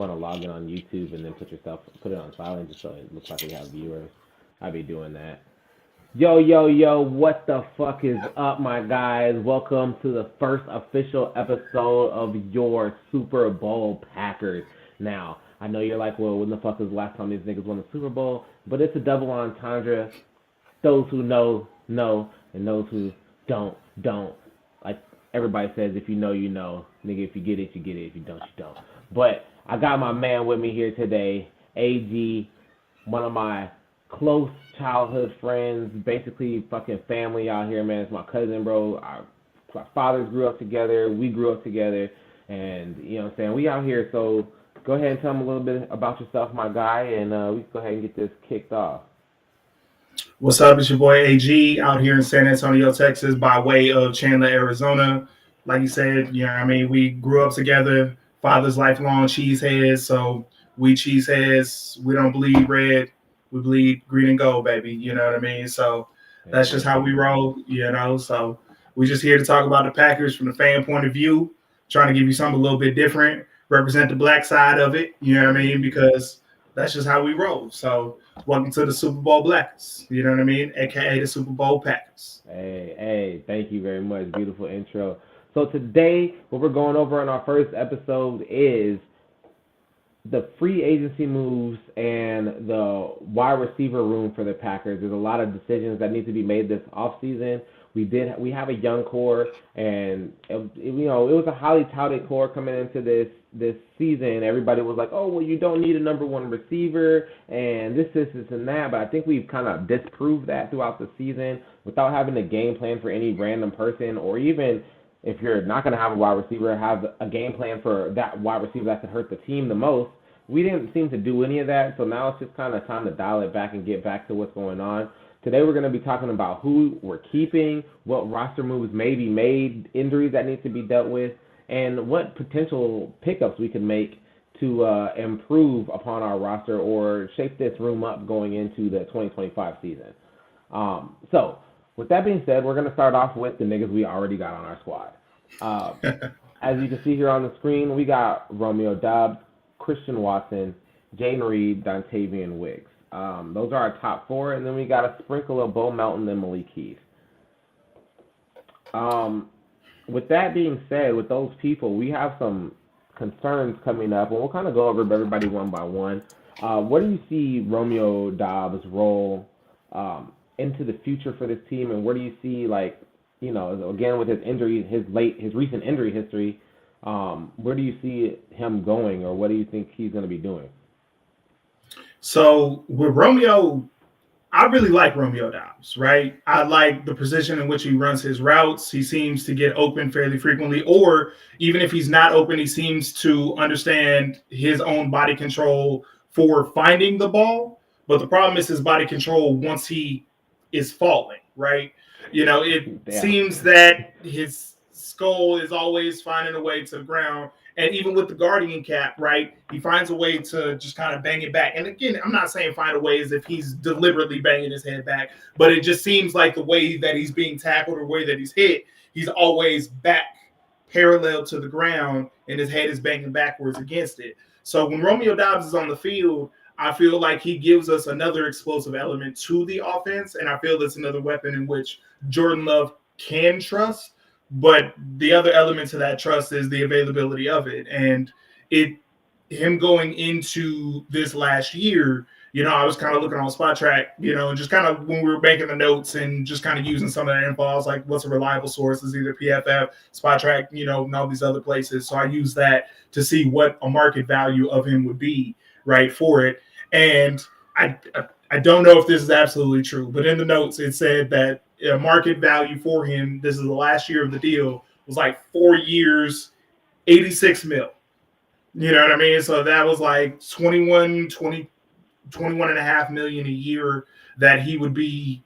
want to log in on YouTube and then put it on silent just so it looks like we have viewers. I'd be doing that. Yo, yo, yo, what the fuck is up, my guys? Welcome to the first official episode of your Super Bowl Packers. Now, I know you're like, well, when the fuck was the last time these niggas won the Super Bowl? But it's a double entendre. Those who know, and those who don't. Like everybody says, if you know, you know. Nigga, if you get it, you get it. If you don't, you don't. But I got my man with me here today, AG, one of my close childhood friends, basically fucking family out here, man. It's my cousin, bro. Our fathers grew up together. We grew up together. And, you know what I'm saying, we out here. So go ahead and tell them a little bit about yourself, my guy, and we can go ahead and get this kicked off. What's up? It's your boy AG out here in San Antonio, Texas, by way of Chandler, Arizona. Like you said, we grew up together. Father's lifelong cheeseheads, so we cheeseheads. We don't bleed red. We bleed green and gold, baby. You know what I mean? So that's just how we roll, So we just here to talk about the Packers from the fan point of view, trying to give you something a little bit different, represent the black side of it, you know what I mean? Because that's just how we roll. So welcome to the Super Bowl Blackers, you know what I mean? AKA the Super Bowl Packers. Hey, thank you very much. Beautiful intro. So today, what we're going over in our first episode is the free agency moves and the wide receiver room for the Packers. There's a lot of decisions that need to be made this offseason. We have a young core, and it was a highly touted core coming into this season. Everybody was like, oh, well, you don't need a number one receiver, and this, and that. But I think we've kind of disproved that throughout the season without having a game plan for any random person, or even if you're not going to have a wide receiver, have a game plan for that wide receiver that could hurt the team the most. We didn't seem to do any of that, so now it's just kind of time to dial it back and get back to what's going on. Today we're going to be talking about who we're keeping, what roster moves may be made, injuries that need to be dealt with, and what potential pickups we can make to improve upon our roster or shape this room up going into the 2025 season. So, with that being said, we're going to start off with the niggas we already got on our squad. As you can see here on the screen, we got Romeo Doubs, Christian Watson, Jaden Reed, Dontavian Wicks. Those are our top four, and then we got a sprinkle of Bo Melton and Malik Heath. With that being said, with those people, we have some concerns coming up, and we'll kind of go over everybody one by one. What do you see Romeo Doubs' role into the future for this team, and where do you see, again with his injury, his recent injury history, where do you see him going, or what do you think he's going to be doing? So with Romeo, I really like Romeo Doubs, right? I like the position in which he runs his routes. He seems to get open fairly frequently, or even if he's not open, he seems to understand his own body control for finding the ball. But the problem is his body control once he is falling, right? It seems that his skull is always finding a way to the ground. And even with the Guardian cap, right, he finds a way to just kind of bang it back. And again, I'm not saying find a way as if he's deliberately banging his head back, but it just seems like the way that he's being tackled or the way that he's hit, he's always back parallel to the ground and his head is banging backwards against it. So when Romeo Doubs is on the field, I feel like he gives us another explosive element to the offense, and I feel that's another weapon in which Jordan Love can trust. But the other element to that trust is the availability of it. And him going into this last year, I was kind of looking on Spot Track, just kind of when we were making the notes and just kind of using some of that info, I was like, what's a reliable source? Is either PFF, Spot Track, and all these other places. So I used that to see what a market value of him would be, right, for it. And I don't know if this is absolutely true, but in the notes it said that market value for him, this is the last year of the deal, was like 4 years, 86 mil. You know what I mean? So that was like 21 and a half million a year that he would be,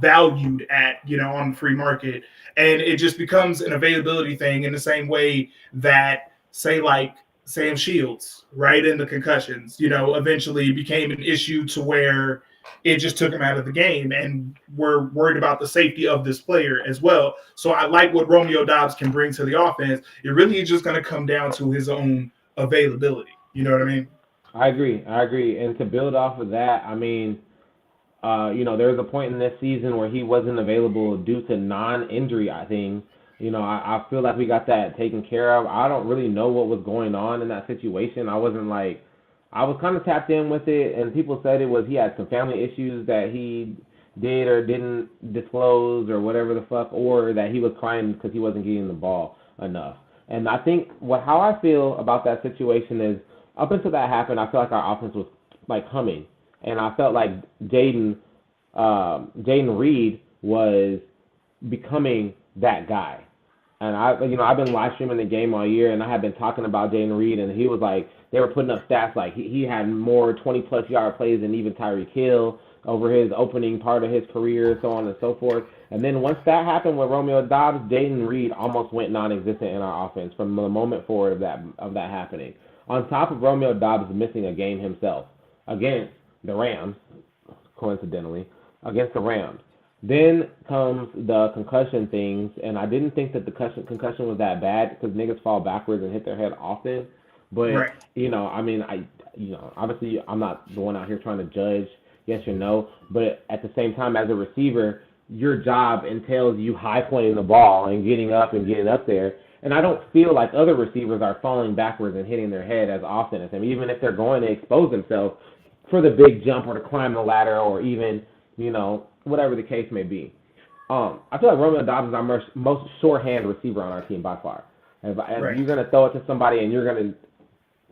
valued at, on the free market. And it just becomes an availability thing in the same way that, say, like Sam Shields, right, in the concussions, eventually became an issue to where it just took him out of the game, and we're worried about the safety of this player as well. So I like what Romeo Doubs can bring to the offense. It really is just going to come down to his own availability. You know what I mean? I agree. I agree. And to build off of that, I mean, there was a point in this season where he wasn't available due to non-injury, I think. I feel like we got that taken care of. I don't really know what was going on in that situation. I was kind of tapped in with it, and people said it was he had some family issues that he did or didn't disclose or whatever the fuck, or that he was crying because he wasn't getting the ball enough. And I think how I feel about that situation is up until that happened, I feel like our offense was like humming, and I felt like Jaden Reed was becoming that guy. And I've been live streaming the game all year, and I have been talking about Jaden Reed, and he was like, they were putting up stats like he had more 20-plus yard plays than even Tyreek Hill over his opening part of his career, so on and so forth. And then once that happened with Romeo Doubs, Jaden Reed almost went non-existent in our offense from the moment forward of that happening. On top of Romeo Doubs missing a game himself against the Rams, coincidentally, against the Rams. Then comes the concussion things, and I didn't think that the concussion was that bad because niggas fall backwards and hit their head often. But, Right. Obviously I'm not the one out here trying to judge yes or no, but at the same time, as a receiver, your job entails you high pointing the ball and getting up there. And I don't feel like other receivers are falling backwards and hitting their head as often as him, even if they're going to expose themselves for the big jump or to climb the ladder or even, whatever the case may be. I feel like Romeo Doubs is our most shorthand receiver on our team by far. If you're going to throw it to somebody and you're going to,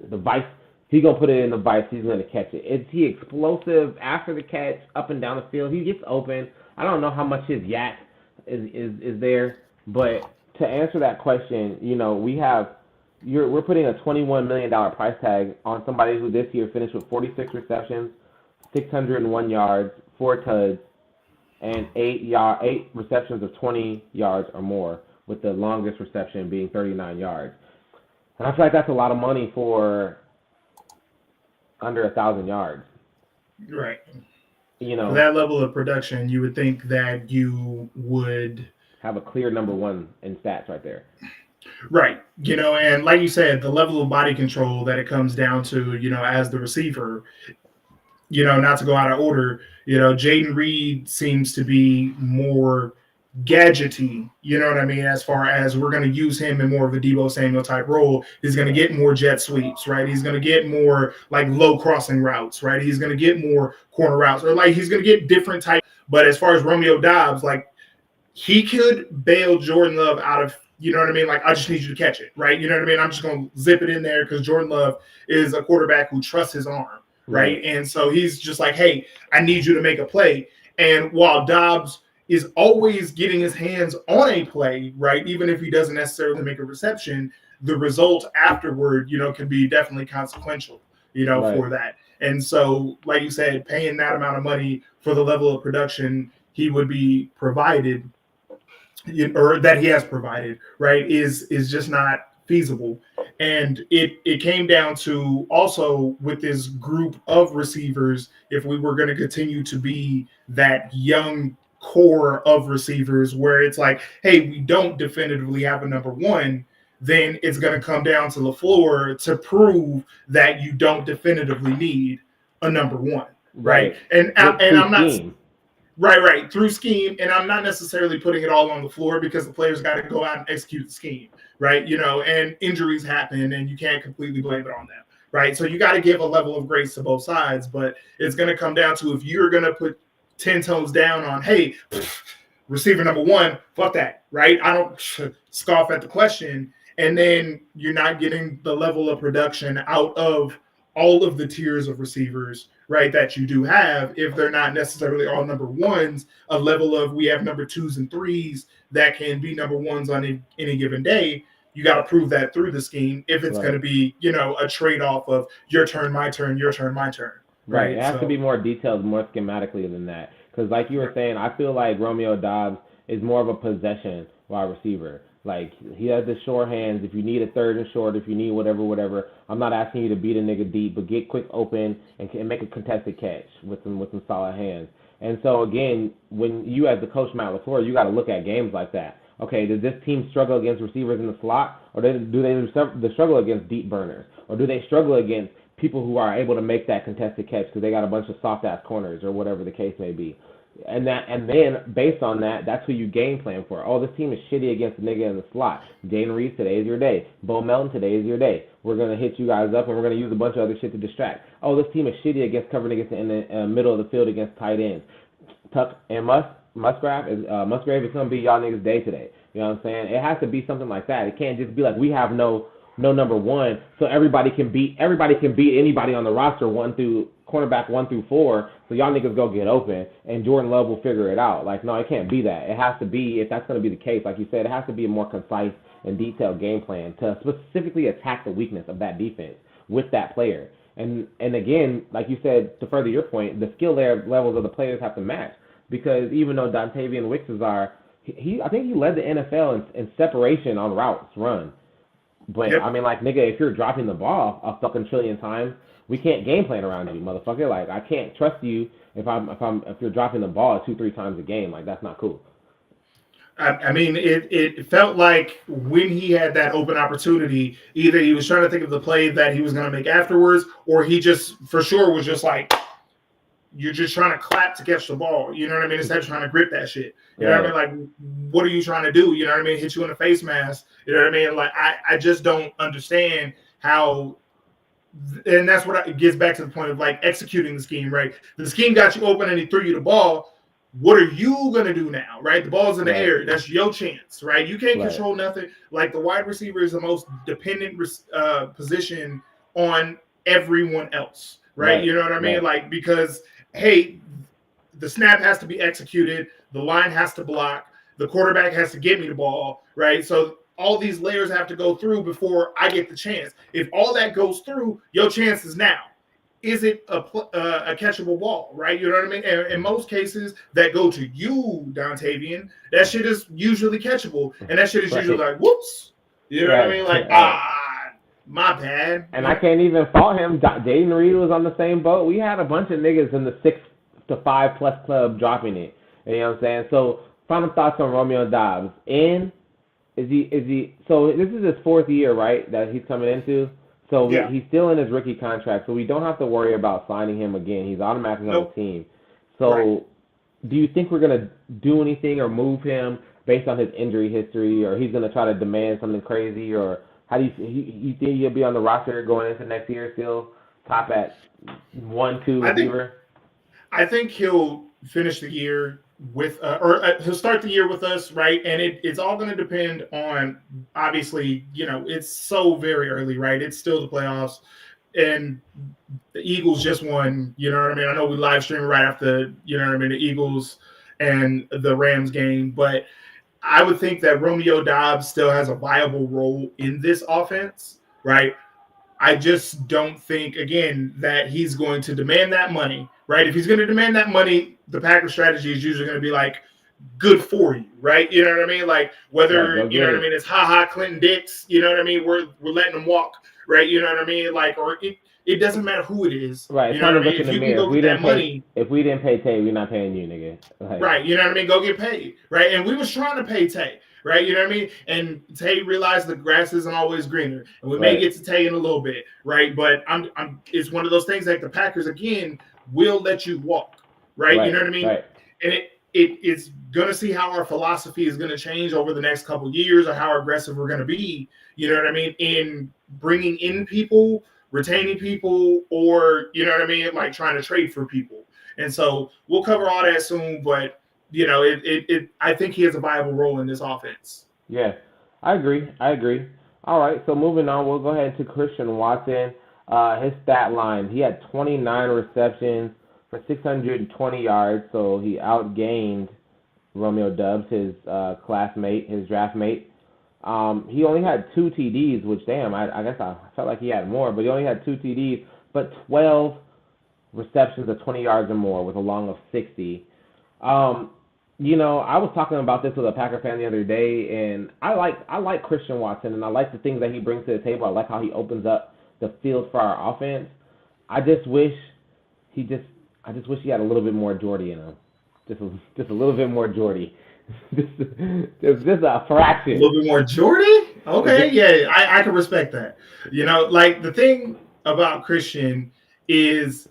the vice, he's going to put it in the vice, he's going to catch it. Is he explosive after the catch, up and down the field? He gets open. I don't know how much his yak is there, but to answer that question, we're putting a $21 million price tag on somebody who this year finished with 46 receptions, 601 yards, 4 tuds, and 8 receptions of 20 yards or more, with the longest reception being 39 yards. And I feel like that's a lot of money for under 1,000 yards. Right. For that level of production, you would think that you would have a clear number one in stats right there. Right. And like you said, the level of body control that it comes down to, as the receiver, not to go out of order, Jaden Reed seems to be more gadgety, you know what I mean? As far as we're going to use him in more of a Deebo Samuel type role, he's going to get more jet sweeps, right? He's going to get more like low crossing routes, right? He's going to get more corner routes, or like he's going to get different types. But as far as Romeo Doubs, like he could bail Jordan Love out of, you know what I mean? Like, I just need you to catch it, right? You know what I mean? I'm just going to zip it in there because Jordan Love is a quarterback who trusts his arm, right? And so he's just like, hey, I need you to make a play. And while Doubs is always getting his hands on a play, right? Even if he doesn't necessarily make a reception, the result afterward, can be definitely consequential, for that. And so, like you said, paying that amount of money for the level of production he would be provided, or that he has provided, right, is just not feasible. And it came down to also with this group of receivers, if we were going to continue to be that young core of receivers where it's like, hey, we don't definitively have a number one, then it's going to come down to LaFleur to prove that you don't definitively need a number one, right? And I'm not scheme. Right, through scheme, and I'm not necessarily putting it all on the floor because the players got to go out and execute the scheme, right? And injuries happen, and you can't completely blame it on them, right? So you got to give a level of grace to both sides, but it's going to come down to if you're going to put 10 toes down on, hey, receiver number one, fuck that, right? I don't scoff at the question. And then you're not getting the level of production out of all of the tiers of receivers, right, that you do have if they're not necessarily all number ones, a level of we have number twos and threes that can be number ones on any given day. You got to prove that through the scheme if it's going to be, a trade-off of your turn, my turn, your turn, my turn. Right. It has to be more detailed, more schematically than that. Because like you were saying, I feel like Romeo Doubs is more of a possession wide receiver. Like, he has the short hands. If you need a third and short, if you need whatever, I'm not asking you to beat a nigga deep, but get quick open and make a contested catch with some solid hands. And so, again, when you as the coach, Matt LaFleur, you got to look at games like that. okay, does this team struggle against receivers in the slot, or do they struggle against deep burners, or do they struggle against people who are able to make that contested catch because they got a bunch of soft ass corners or whatever the case may be. And then based on that, that's who you game plan for. Oh, this team is shitty against the nigga in the slot. Jaden Reed, today is your day. Bo Melton, today is your day. We're gonna hit you guys up and we're gonna use a bunch of other shit to distract. Oh, this team is shitty against covering against in the middle of the field against tight ends. Tuck and Musgrave is gonna be y'all niggas' day today. You know what I'm saying? It has to be something like that. It can't just be like we have no number one, so everybody can beat anybody on the roster cornerback 1 through 4. So y'all niggas go get open, and Jordan Love will figure it out. Like, no, it can't be that. It has to be, if that's going to be the case, like you said, it has to be a more concise and detailed game plan to specifically attack the weakness of that defense with that player. And again, like you said, to further your point, the skill levels of the players have to match, because even though Dontavian Wicks I think he led the NFL in separation on routes run. But yep. I mean, like, nigga, if you're dropping the ball a fucking trillion times, we can't game plan around you, motherfucker. Like, I can't trust you if you're dropping the ball 2-3 times a game. Like, that's not cool. I mean, it felt like when he had that open opportunity, either he was trying to think of the play that he was going to make afterwards, or he just for sure was just like, you're just trying to clap to catch the ball. You know what I mean? Instead of trying to grip that shit. You know what I mean? Like, what are you trying to do? You know what I mean? Hit you in the face mask. You know what I mean? Like, I just don't understand how, and that's what it gets back to the point of, like, executing the scheme, right? The scheme got you open and he threw you the ball. What are you going to do now, right? The ball's in the air. That's your chance, right? You can't control nothing. Like, the wide receiver is the most dependent position on everyone else, right? You know what I mean? Like, because, hey, the snap has to be executed. The line has to block. The quarterback has to get me the ball, right? So all these layers have to go through before I get the chance. If all that goes through, your chance is now. Is it a catchable ball, right? You know what I mean? And in most cases that go to you, Dontavian, that shit is usually catchable. And that shit is usually like, whoops. You know what I mean? Like, my bad. And I can't even fault him. Jaden Reed was on the same boat. We had a bunch of niggas in the 6 to 5 plus club dropping it. You know what I'm saying? So, final thoughts on Romeo Doubs. So this is his 4th year, right, that he's coming into? So he's still in his rookie contract, so we don't have to worry about signing him again. He's automatically on the team. So do you think we're going to do anything or move him based on his injury history, or he's going to try to demand something crazy, or how do you think he'll be on the roster going into next year still, top at 1-2 receiver? I think he'll finish the year with he'll start the year with us, right? And it's all going to depend on, obviously, you know, it's so very early, right? It's still the playoffs, and the Eagles just won, you know what I mean? I know we live streamed right after, you know what I mean, the Eagles and the Rams game, but I would think that Romeo Doubs still has a viable role in this offense, right? I just don't think, again, that he's going to demand that money, right? If he's going to demand that money, the Packers strategy is usually going to be like, good for you, right? You know what I mean? Like, whether, you know what I mean, it's Clinton Dix, you know what I mean? We're letting them walk, right? You know what I mean? Like, or it doesn't matter who it is. Right. You know what I mean? If you can go get that money. If we didn't pay Tay, we're not paying you, nigga. Like, right. You know what I mean? Go get paid, right? And we was trying to pay Tay. Right, you know what I mean? And Tay realized the grass isn't always greener, and we may get to Tay in a little bit, right? But it's one of those things like the Packers again will let you walk, right? You know what I mean? Right. And it's gonna see how our philosophy is gonna change over the next couple of years, or how aggressive we're gonna be. You know what I mean? In bringing in people, retaining people, or you know what I mean? Like trying to trade for people. And so we'll cover all that soon, but. You know, I think he has a viable role in this offense. Yeah, I agree. All right, so moving on, we'll go ahead to Christian Watson. His stat line, he had 29 receptions for 620 yards, so he outgained Romeo Doubs, his classmate, his draft mate. He only had 2 TDs, which, damn, I guess I felt like he had more, but he only had 2 TDs, but 12 receptions of 20 yards or more with a long of 60. You know, I was talking about this with a Packer fan the other day, and I like Christian Watson, and I like the things that he brings to the table. I like how he opens up the field for our offense. I just wish he had a little bit more Jordy in him, just a little bit more Jordy. just a A fraction. little bit more Jordan? Okay, yeah, I can respect that. Like the thing about Christian is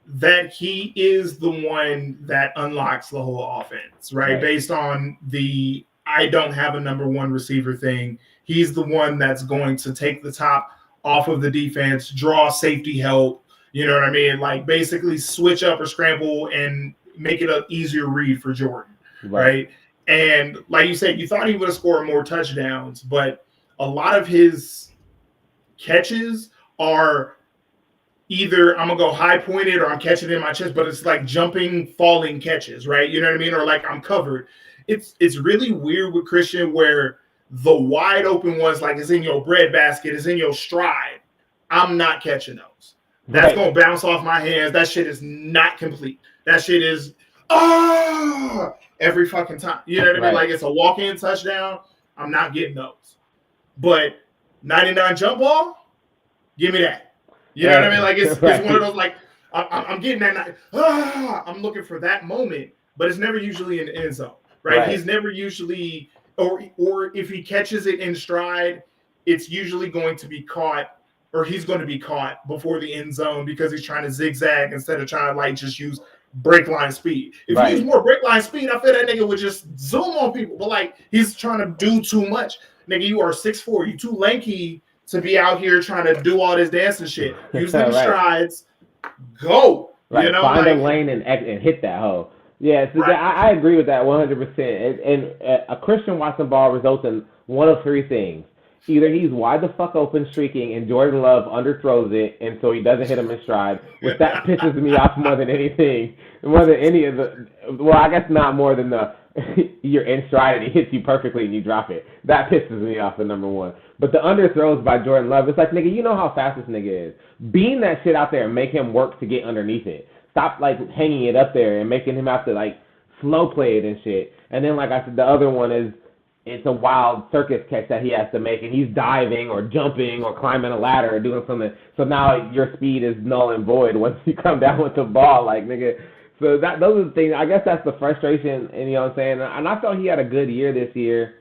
that he is the one that unlocks the whole offense, right? Right. Based on the I don't have a number one receiver thing. He's the one that's going to take the top off of the defense, draw safety help, you know what I mean? Like basically switch up or scramble and make it an easier read for Jordan, Right. right? And like you said, you thought he would have scored more touchdowns, but a lot of his catches are either I'm gonna go high pointed or I'm catching it in my chest, but it's like jumping, falling catches, right? You know what I mean? Or like I'm covered. It's really weird with Christian where the wide open ones, like it's in your breadbasket, is in your stride. I'm not catching those. That's Right. gonna bounce off my hands. That shit is not complete. That shit is every fucking time. You know what I mean? Right. Like it's a walk-in touchdown. I'm not getting those. But 99 jump ball, give me that. You know what I mean? Right. Like it's one of Right. those like I'm getting that. I'm looking for that moment, but it's never usually in the end zone, right? Right. He's never usually, or if he catches it in stride, it's usually going to be caught, or he's going to be caught before the end zone because he's trying to zigzag instead of trying to like just use break line speed. If he used Right. more break line speed, I feel that nigga would just zoom on people. But like he's trying to do too much. Nigga, you are 6'4", you too lanky to be out here trying to do all this dancing shit. Use them Right. strides, go. You Right. know, Find a like lane and hit that hoe. Yeah, so right. I agree with that 100%. And a Christian Watson ball results in one of three things. Either he's wide the fuck open streaking and Jordan Love underthrows it and so he doesn't hit him in stride, which that pisses me off more than anything. More than any of the, well, I guess not more than the you're in stride and he hits you perfectly and you drop it. That pisses me off, the number one. But the underthrows by Jordan Love, it's like, nigga, you know how fast this nigga is. Beam that shit out there and make him work to get underneath it. Stop, like, hanging it up there and making him have to, like, slow play it and shit. And then, like I said, the other one is it's a wild circus catch that he has to make, and he's diving or jumping or climbing a ladder or doing something. So now your speed is null and void once you come down with the ball, like, nigga. So those are the things. I guess that's the frustration, and you know what I'm saying. And I felt he had a good year this year,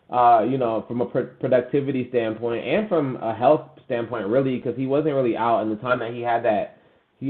from a productivity standpoint and from a health standpoint, really, because he wasn't really out. And the time that he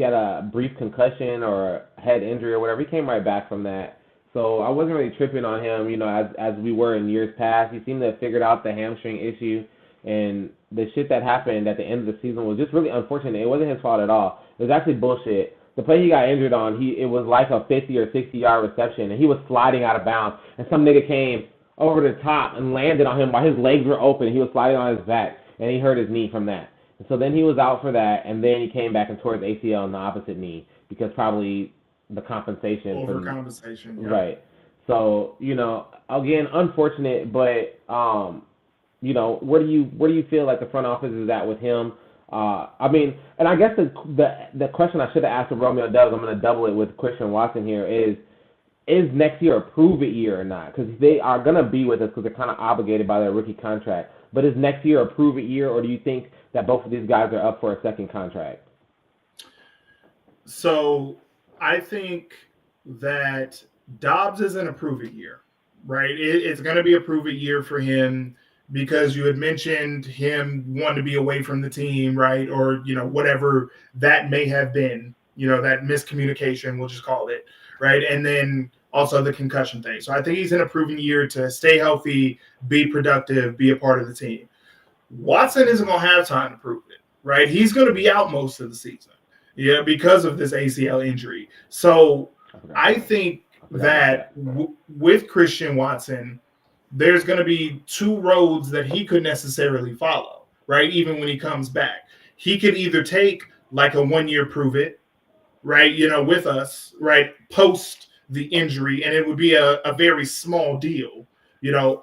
had a brief concussion or a head injury or whatever. He came right back from that. So I wasn't really tripping on him, as we were in years past. He seemed to have figured out the hamstring issue, and the shit that happened at the end of the season was just really unfortunate. It wasn't his fault at all. It was actually bullshit. The play he got injured on, it was like a 50 or 60-yard reception, and he was sliding out of bounds, and some nigga came over the top and landed on him while his legs were open. He was sliding on his back, and he hurt his knee from that. And so then he was out for that, and then he came back and tore his ACL in the opposite knee because probably the compensation Overcompensation. Yeah. Right. So, again, unfortunate, but where do you feel like the front office is at with him? And I guess the question I should have asked of Romeo Doubs, I'm going to double it with Christian Watson here, is next year a prove-it year or not? Because they are going to be with us because they're kind of obligated by their rookie contract. But is next year a prove-it year, or do you think that both of these guys are up for a second contract? So I think that Doubs isn't a prove-it year, right? It's going to be a prove-it year for him because you had mentioned him wanting to be away from the team, right? Or, whatever that may have been, that miscommunication, we'll just call it, right? And then also the concussion thing. So I think he's in a proven year to stay healthy, be productive, be a part of the team. Watson isn't going to have time to prove it, right? He's going to be out most of the season, because of this ACL injury. So I think that with Christian Watson, there's going to be two roads that he could necessarily follow, right? Even when he comes back, he could either take like a 1 year prove it, right? With us, right? Post the injury, and it would be a very small deal,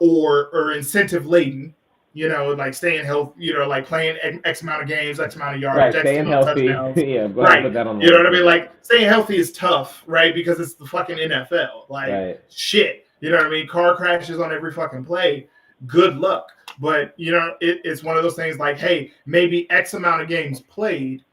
or incentive laden, like staying healthy, like playing X amount of games, X amount of yards, right, staying healthy. Yeah, right. Put that on you know what I mean? Like staying healthy is tough, right? Because it's the fucking NFL. Like shit. You know what I mean? Car crashes on every fucking play. Good luck. But it's one of those things like, hey, maybe X amount of games played,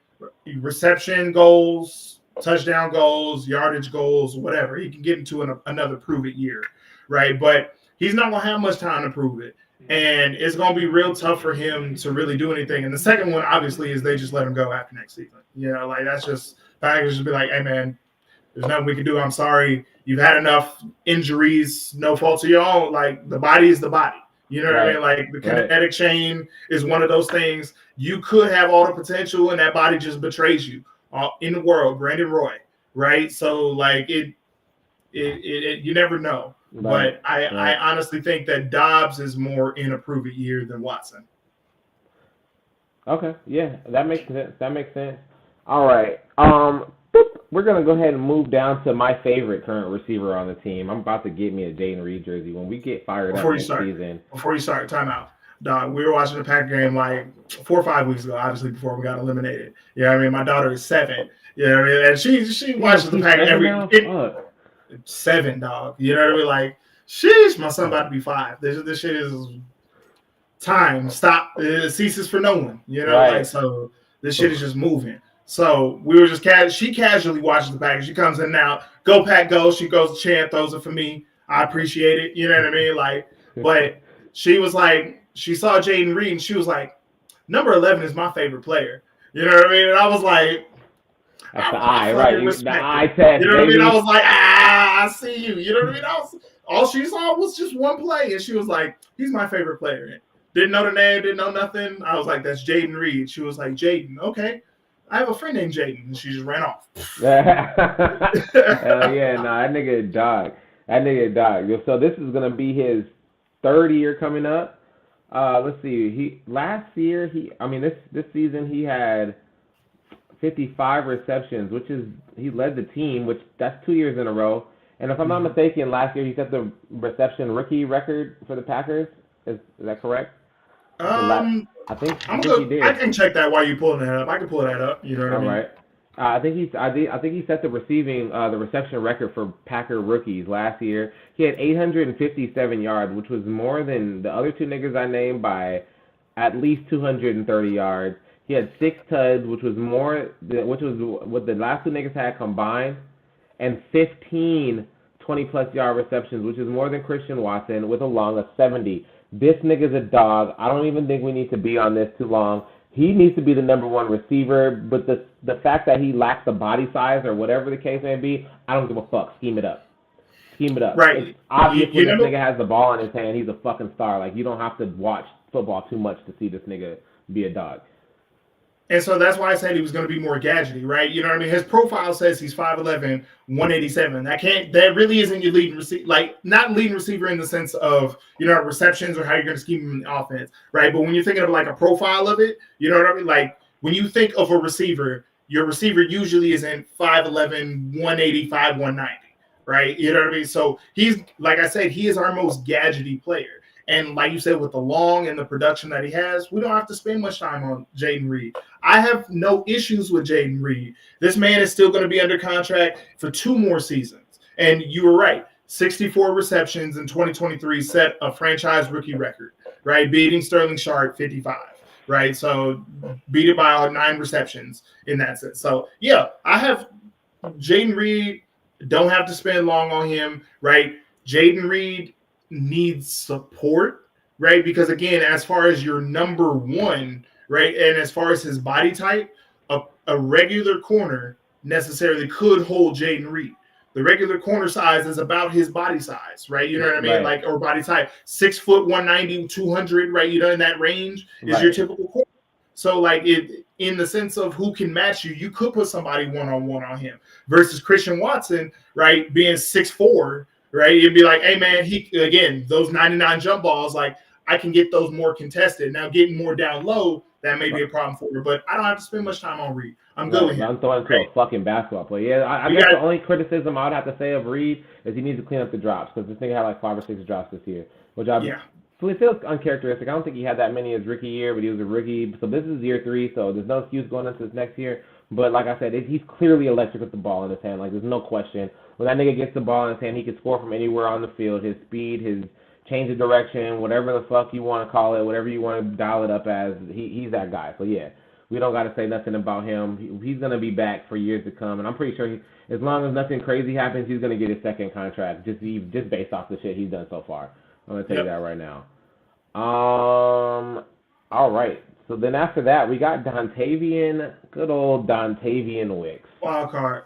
reception goals, touchdown goals, yardage goals, whatever. He can get into another prove it year, right? But he's not going to have much time to prove it. And it's going to be real tough for him to really do anything. And the second one, obviously, is they just let him go after next season. You know, like that's just Packers just be like, hey, man, there's nothing we can do. I'm sorry. You've had enough injuries, no fault of your own. Like, the body is the body. You know what I mean? Like, the kinetic chain is one of those things. You could have all the potential, and that body just betrays you. In the world, Brandon Roy, right? So, like, it you never know. Right. But I honestly think that Doubs is more in a prove-it year than Watson. Okay, yeah, that makes sense. All right. We're going to go ahead and move down to my favorite current receiver on the team. I'm about to get me a Jaden Reed jersey when we get fired up next season. Before you start, time out. Dog, we were watching the Packer game like 4 or 5 weeks ago, obviously, before we got eliminated. You know what I mean? My daughter is 7. You know what I mean? And she watches the Packer every 7, dog. You know what I mean? Like, sheesh, my son about to be 5. This shit is time. Stop. It ceases for no one. You know, like, so this shit is just moving. So we were just she casually watches the Packers. She comes in now, go Pack go. She goes to chant, throws it for me. I appreciate it. You know what I mean? Like, but she was like, she saw Jaden Reed and she was like, number 11 is my favorite player. You know what I mean? And I was like, that's the eye, right? The eye test. You know what baby. I mean? I was like, I see you. You know what I mean? All she saw was just one play, and she was like, he's my favorite player. Didn't know the name, didn't know nothing. I was like, that's Jaden Reed. She was like, Jaden, okay. I have a friend named Jaden, and she just ran off. Hell yeah, that nigga dog. So this is gonna be his 3rd year coming up. Let's see. This season he had 55 receptions, which is he led the team, which that's 2 years in a row. And if I'm not mistaken, last year he set the reception rookie record for the Packers. Is that correct? I think he did. I can check that while you're pulling that up. I can pull that up. You know what I mean? All right. I think he set the reception record for Packer rookies last year. He had 857 yards, which was more than the other 2 niggas I named by at least 230 yards. He had 6 tuds, which was what the last 2 niggas had combined, and 15 20-plus yard receptions, which is more than Christian Watson with a long of 70. This nigga's a dog. I don't even think we need to be on this too long. He needs to be the number 1 receiver, but the fact that he lacks the body size or whatever the case may be, I don't give a fuck. Scheme it up. Right. It's obvious when this nigga has the ball in his hand, he's a fucking star. Like, you don't have to watch football too much to see this nigga be a dog. And so that's why I said he was going to be more gadgety, right? You know what I mean? His profile says he's 5'11", 187. That really isn't your leading receiver, like not leading receiver in the sense of, receptions or how you're going to scheme him in the offense, right? But when you're thinking of like a profile of it, you know what I mean? Like when you think of a receiver, your receiver usually isn't 5'11", 185, 190, right? You know what I mean? So he's, like I said, he is our most gadgety player. And like you said, with the long and the production that he has, we don't have to spend much time on Jaden Reed. I have no issues with Jaden Reed. This man is still going to be under contract for 2 more seasons. And you were right. 64 receptions in 2023 set a franchise rookie record, right? Beating Sterling Sharp 55, right? So beat it by 9 receptions in that sense. So, yeah, I have Jaden Reed. Don't have to spend long on him, right? Jaden Reed needs support, right? Because again, as far as your number 1, right, and as far as his body type, a regular corner necessarily could hold Jaden Reed. The regular corner size is about his body size, right? You know what I mean? Right. Like, or body type, 6 foot, 190, 200, right? In that range is your typical corner. So, like, in the sense of who can match you, you could put somebody one-on-one on him versus Christian Watson, right, being 6'4", right? You'd be like, hey, man, those 99 jump balls, like, I can get those more contested. Now, getting more down low, that may be a problem for her, but I don't have to spend much time on Reed. I'm good with him. I'm throwing to a fucking basketball player. Yeah, I guess the only criticism I would have to say of Reed is he needs to clean up the drops because this nigga had like 5 or 6 drops this year, which it feels uncharacteristic. I don't think he had that many his rookie year, but he was a rookie. So this is year 3, so there's no excuse going into this next year. But like I said, he's clearly electric with the ball in his hand. Like, there's no question. When that nigga gets the ball in his hand, he can score from anywhere on the field. His speed, his change of direction, whatever the fuck you want to call it, whatever you want to dial it up as, he's that guy. So, yeah. we don't got to say nothing about him. He's going to be back for years to come, and I'm pretty sure as long as nothing crazy happens, he's going to get his second contract just based off the shit he's done so far. I'm going to tell you that right now. All right. So then after that, we got good old Dontavian Wicks. Wild card.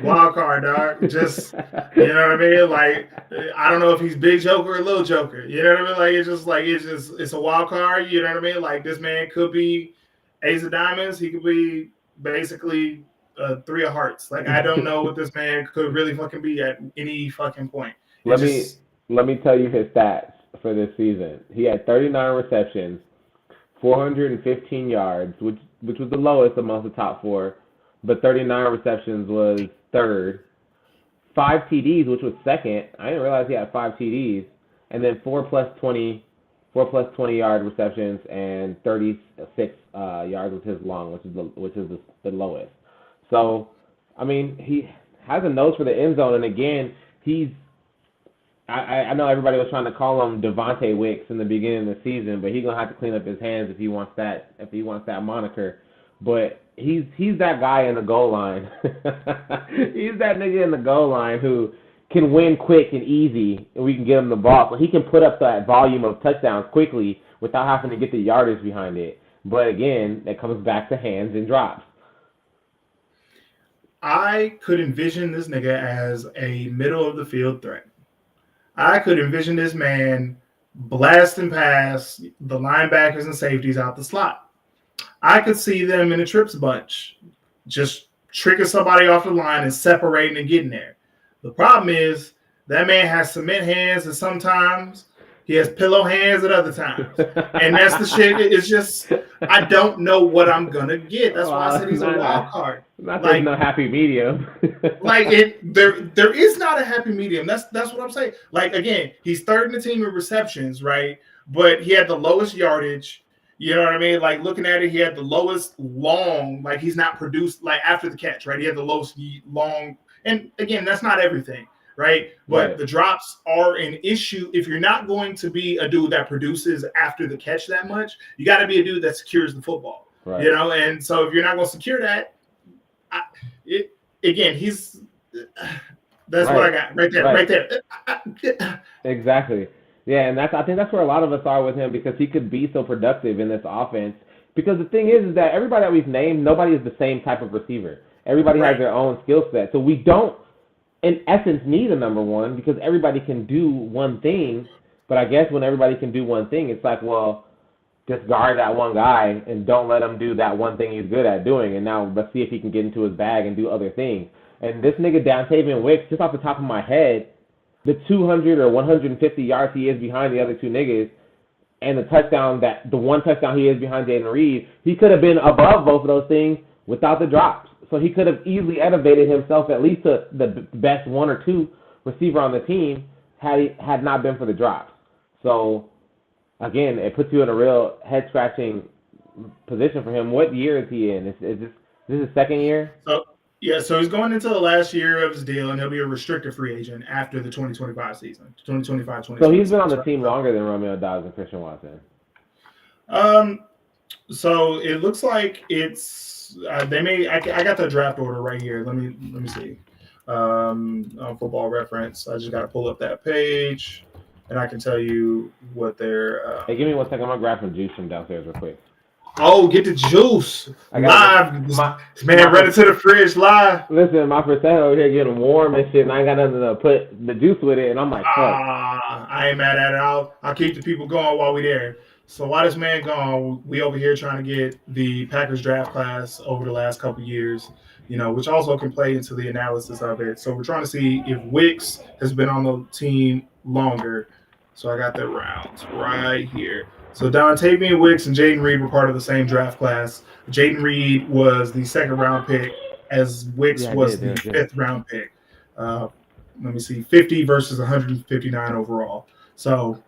Wild card, dog. Just, you know what I mean? Like, I don't know if he's big joker or little joker. You know what I mean? Like, it's a wild card. You know what I mean? Like, this man could be ace of diamonds. He could be basically three of hearts. Like, I don't know what this man could really fucking be at any fucking point. Let me tell you his stats for this season. He had 39 receptions, 415 yards, which was the lowest amongst the top four, but 39 receptions was third. 5 TDs, which was second. I didn't realize he had 5 TDs, and then 4 plus 20 yard receptions and 36 yards with his long, which is the lowest. So, I mean, he has a nose for the end zone, and again, I know everybody was trying to call him Devontae Wicks in the beginning of the season, but he's gonna have to clean up his hands if he wants that moniker. But he's that guy in the goal line. He's that nigga in the goal line who can win quick and easy, and we can get him the ball. So he can put up that volume of touchdowns quickly without having to get the yardage behind it. But again, that comes back to hands and drops. I could envision this nigga as a middle of the field threat. I could envision this man blasting past the linebackers and safeties out the slot. I could see them in a trips bunch, just tricking somebody off the line and separating and getting there. The problem is that man has cement hands and sometimes he has pillow hands at other times. And that's the shit. It's just, I don't know what I'm going to get. That's why I said he's a wild card. There's no happy medium. There is not a happy medium. That's what I'm saying. Like, again, he's third in the team in receptions, right? But he had the lowest yardage. You know what I mean? Like, looking at it, he had the lowest long. Like, he's not produced, like, after the catch, right? He had the lowest long. And, again, that's not everything, right? But the drops are an issue. If you're not going to be a dude that produces after the catch that much, you got to be a dude that secures the football. Right. You know? And so if you're not going to secure that, that's what I got right there. Exactly. Yeah, and I think that's where a lot of us are with him because he could be so productive in this offense. Because the thing is that everybody that we've named, nobody is the same type of receiver. Everybody has their own skill set. So we don't, in essence, need a number one because everybody can do one thing. But I guess when everybody can do one thing, it's like, well, just guard that one guy and don't let him do that one thing he's good at doing. And now let's see if he can get into his bag and do other things. And this nigga Dontavian Wicks, just off the top of my head, the 200 or 150 yards he is behind the other two niggas, and the one touchdown he is behind Jaden Reed, he could have been above both of those things without the drops. So he could have easily elevated himself at least to the best one or two receiver on the team had not been for the drops. So again, it puts you in a real head-scratching position for him. What year is he in? Is this his second year? So he's going into the last year of his deal, and he'll be a restricted free agent after the 2025 season, 2025-2026. So he's been on the team longer than Romeo Doubs and Christian Watson. So it looks like it's they may. I got the draft order right here. Let me see. On Football Reference, I just got to pull up that page. And I can tell you what they're... Hey, give me 1 second. I'm going to grab some juice from downstairs real quick. Oh, get the juice. Live. This man running to the fridge live. Listen, my percent over here getting warm and shit, and I ain't got nothing to put the juice with it, and I'm like, fuck. I ain't mad at it. I'll keep the people going while we there. So while this man gone, we over here trying to get the Packers draft class over the last couple of years, which also can play into the analysis of it. So we're trying to see if Wicks has been on the team longer. So I got the rounds right here. So Dontavian Wicks and Jaden Reed were part of the same draft class. Jaden Reed was the second round pick as Wicks was the fifth round pick. Let me see, 50 versus 159 overall. So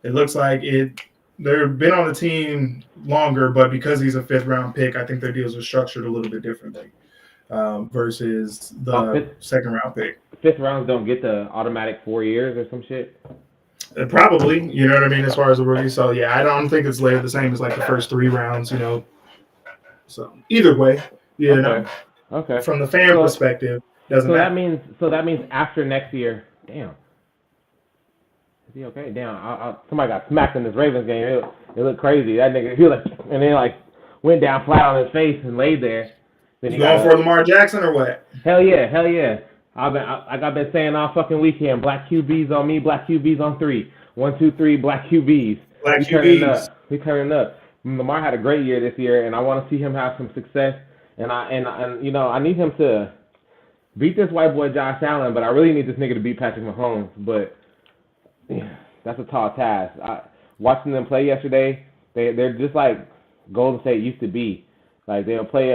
it looks like they've been on the team longer, but because he's a fifth round pick, I think their deals are structured a little bit differently versus the second round pick. Fifth rounds don't get the automatic 4 years or some shit? Probably, you know what I mean, as far as a rookie. So yeah, I don't think it's later the same as like the first 3 rounds, you know. So either way, you know, Okay. Okay. from the fan So perspective, doesn't so that matter. means after next year. Damn. Is he okay? Damn. Somebody got smacked in this Ravens game. It looked crazy. That nigga, he like, and then like went down flat on his face and laid there. Then he You got going for up. Lamar Jackson or what? Hell yeah, hell yeah. I've been saying all fucking weekend. Black QBs on me. Black QBs on 3. 1, 2, 3. Black QBs. Black We turning QBs. up. We turning up. Lamar had a great year this year, and I want to see him have some success. And you know, I need him to beat this white boy Josh Allen, but I really need this nigga to beat Patrick Mahomes. But yeah, that's a tall task. Watching them play yesterday, they're just like Golden State used to be. Like they'll play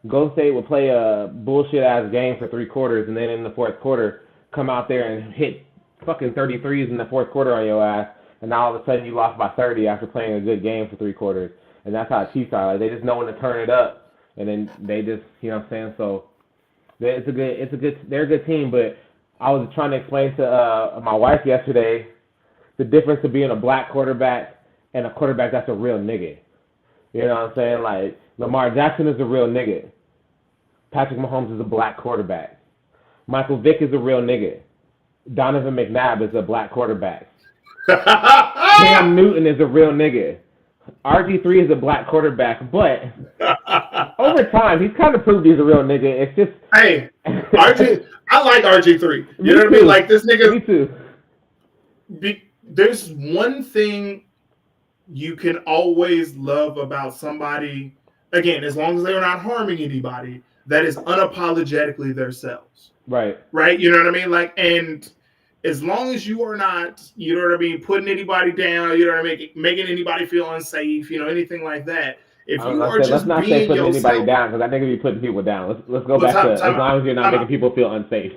Golden State will play a bullshit ass game for 3 quarters, and then in the fourth quarter come out there and hit fucking 33s in the fourth quarter on your ass, and now all of a sudden you lost by 30 after playing a good game for 3 quarters. And that's how the Chiefs are. Like they just know when to turn it up, and then they just, you know what I'm saying. So they're a good team. But I was trying to explain to my wife yesterday the difference of being a black quarterback and a quarterback that's a real nigga. You know what I'm saying? Like Lamar Jackson is a real nigga. Patrick Mahomes is a black quarterback. Michael Vick is a real nigga. Donovan McNabb is a black quarterback. Cam Newton is a real nigga. RG3 is a black quarterback, but over time he's kind of proved he's a real nigga. It's just hey, I like RG3. You know what I mean? Like this nigga. Me too. There's one thing you can always love about somebody, again, as long as they're not harming anybody, that is unapologetically themselves. Right. Right? You know what I mean? Like, and as long as you are not, you know what I mean, putting anybody down, you know what I mean, making anybody feel unsafe, you know, anything like that. If you are just let's not say being putting yourself, anybody down, because I think if you putting people down, let's go back to as long as you're not making people feel unsafe.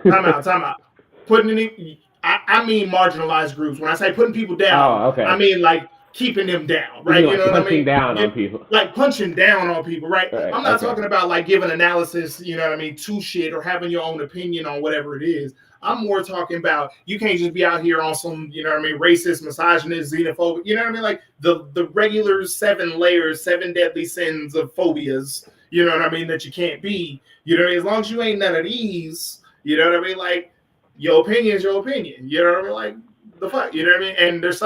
Time out. Putting I mean marginalized groups. When I say putting people down, okay. I mean like keeping them down, right? You know what I mean? Punching down on people. Like punching down on people, right? I'm not okay. talking about like giving analysis, you know what I mean, to shit or having your own opinion on whatever it is. I'm more talking about you can't just be out here on some, you know what I mean, racist, misogynist, xenophobic, you know what I mean? Like the regular 7 layers, 7 deadly sins of phobias, you know what I mean, that you can't be. You know, as long as you ain't none of these, you know what I mean? Like your opinion is your opinion. You know what I mean? Like the fuck, you know what I mean? And there's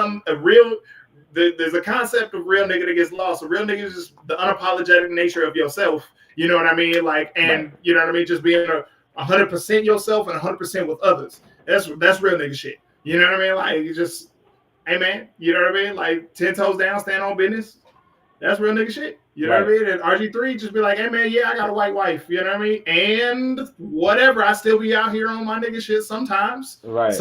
there's a concept of real nigga that gets lost. A real nigga is just the unapologetic nature of yourself. You know what I mean? Like, and right. You know what I mean? Just being 100% yourself and 100% with others. That's real nigga shit. You know what I mean? Like, you just, hey man, you know what I mean? Like 10 toes down, stand on business. That's real nigga shit. You know what I mean? And RG3 just be like, hey man, yeah, I got a white wife. You know what I mean? And whatever, I still be out here on my nigga shit sometimes. Right.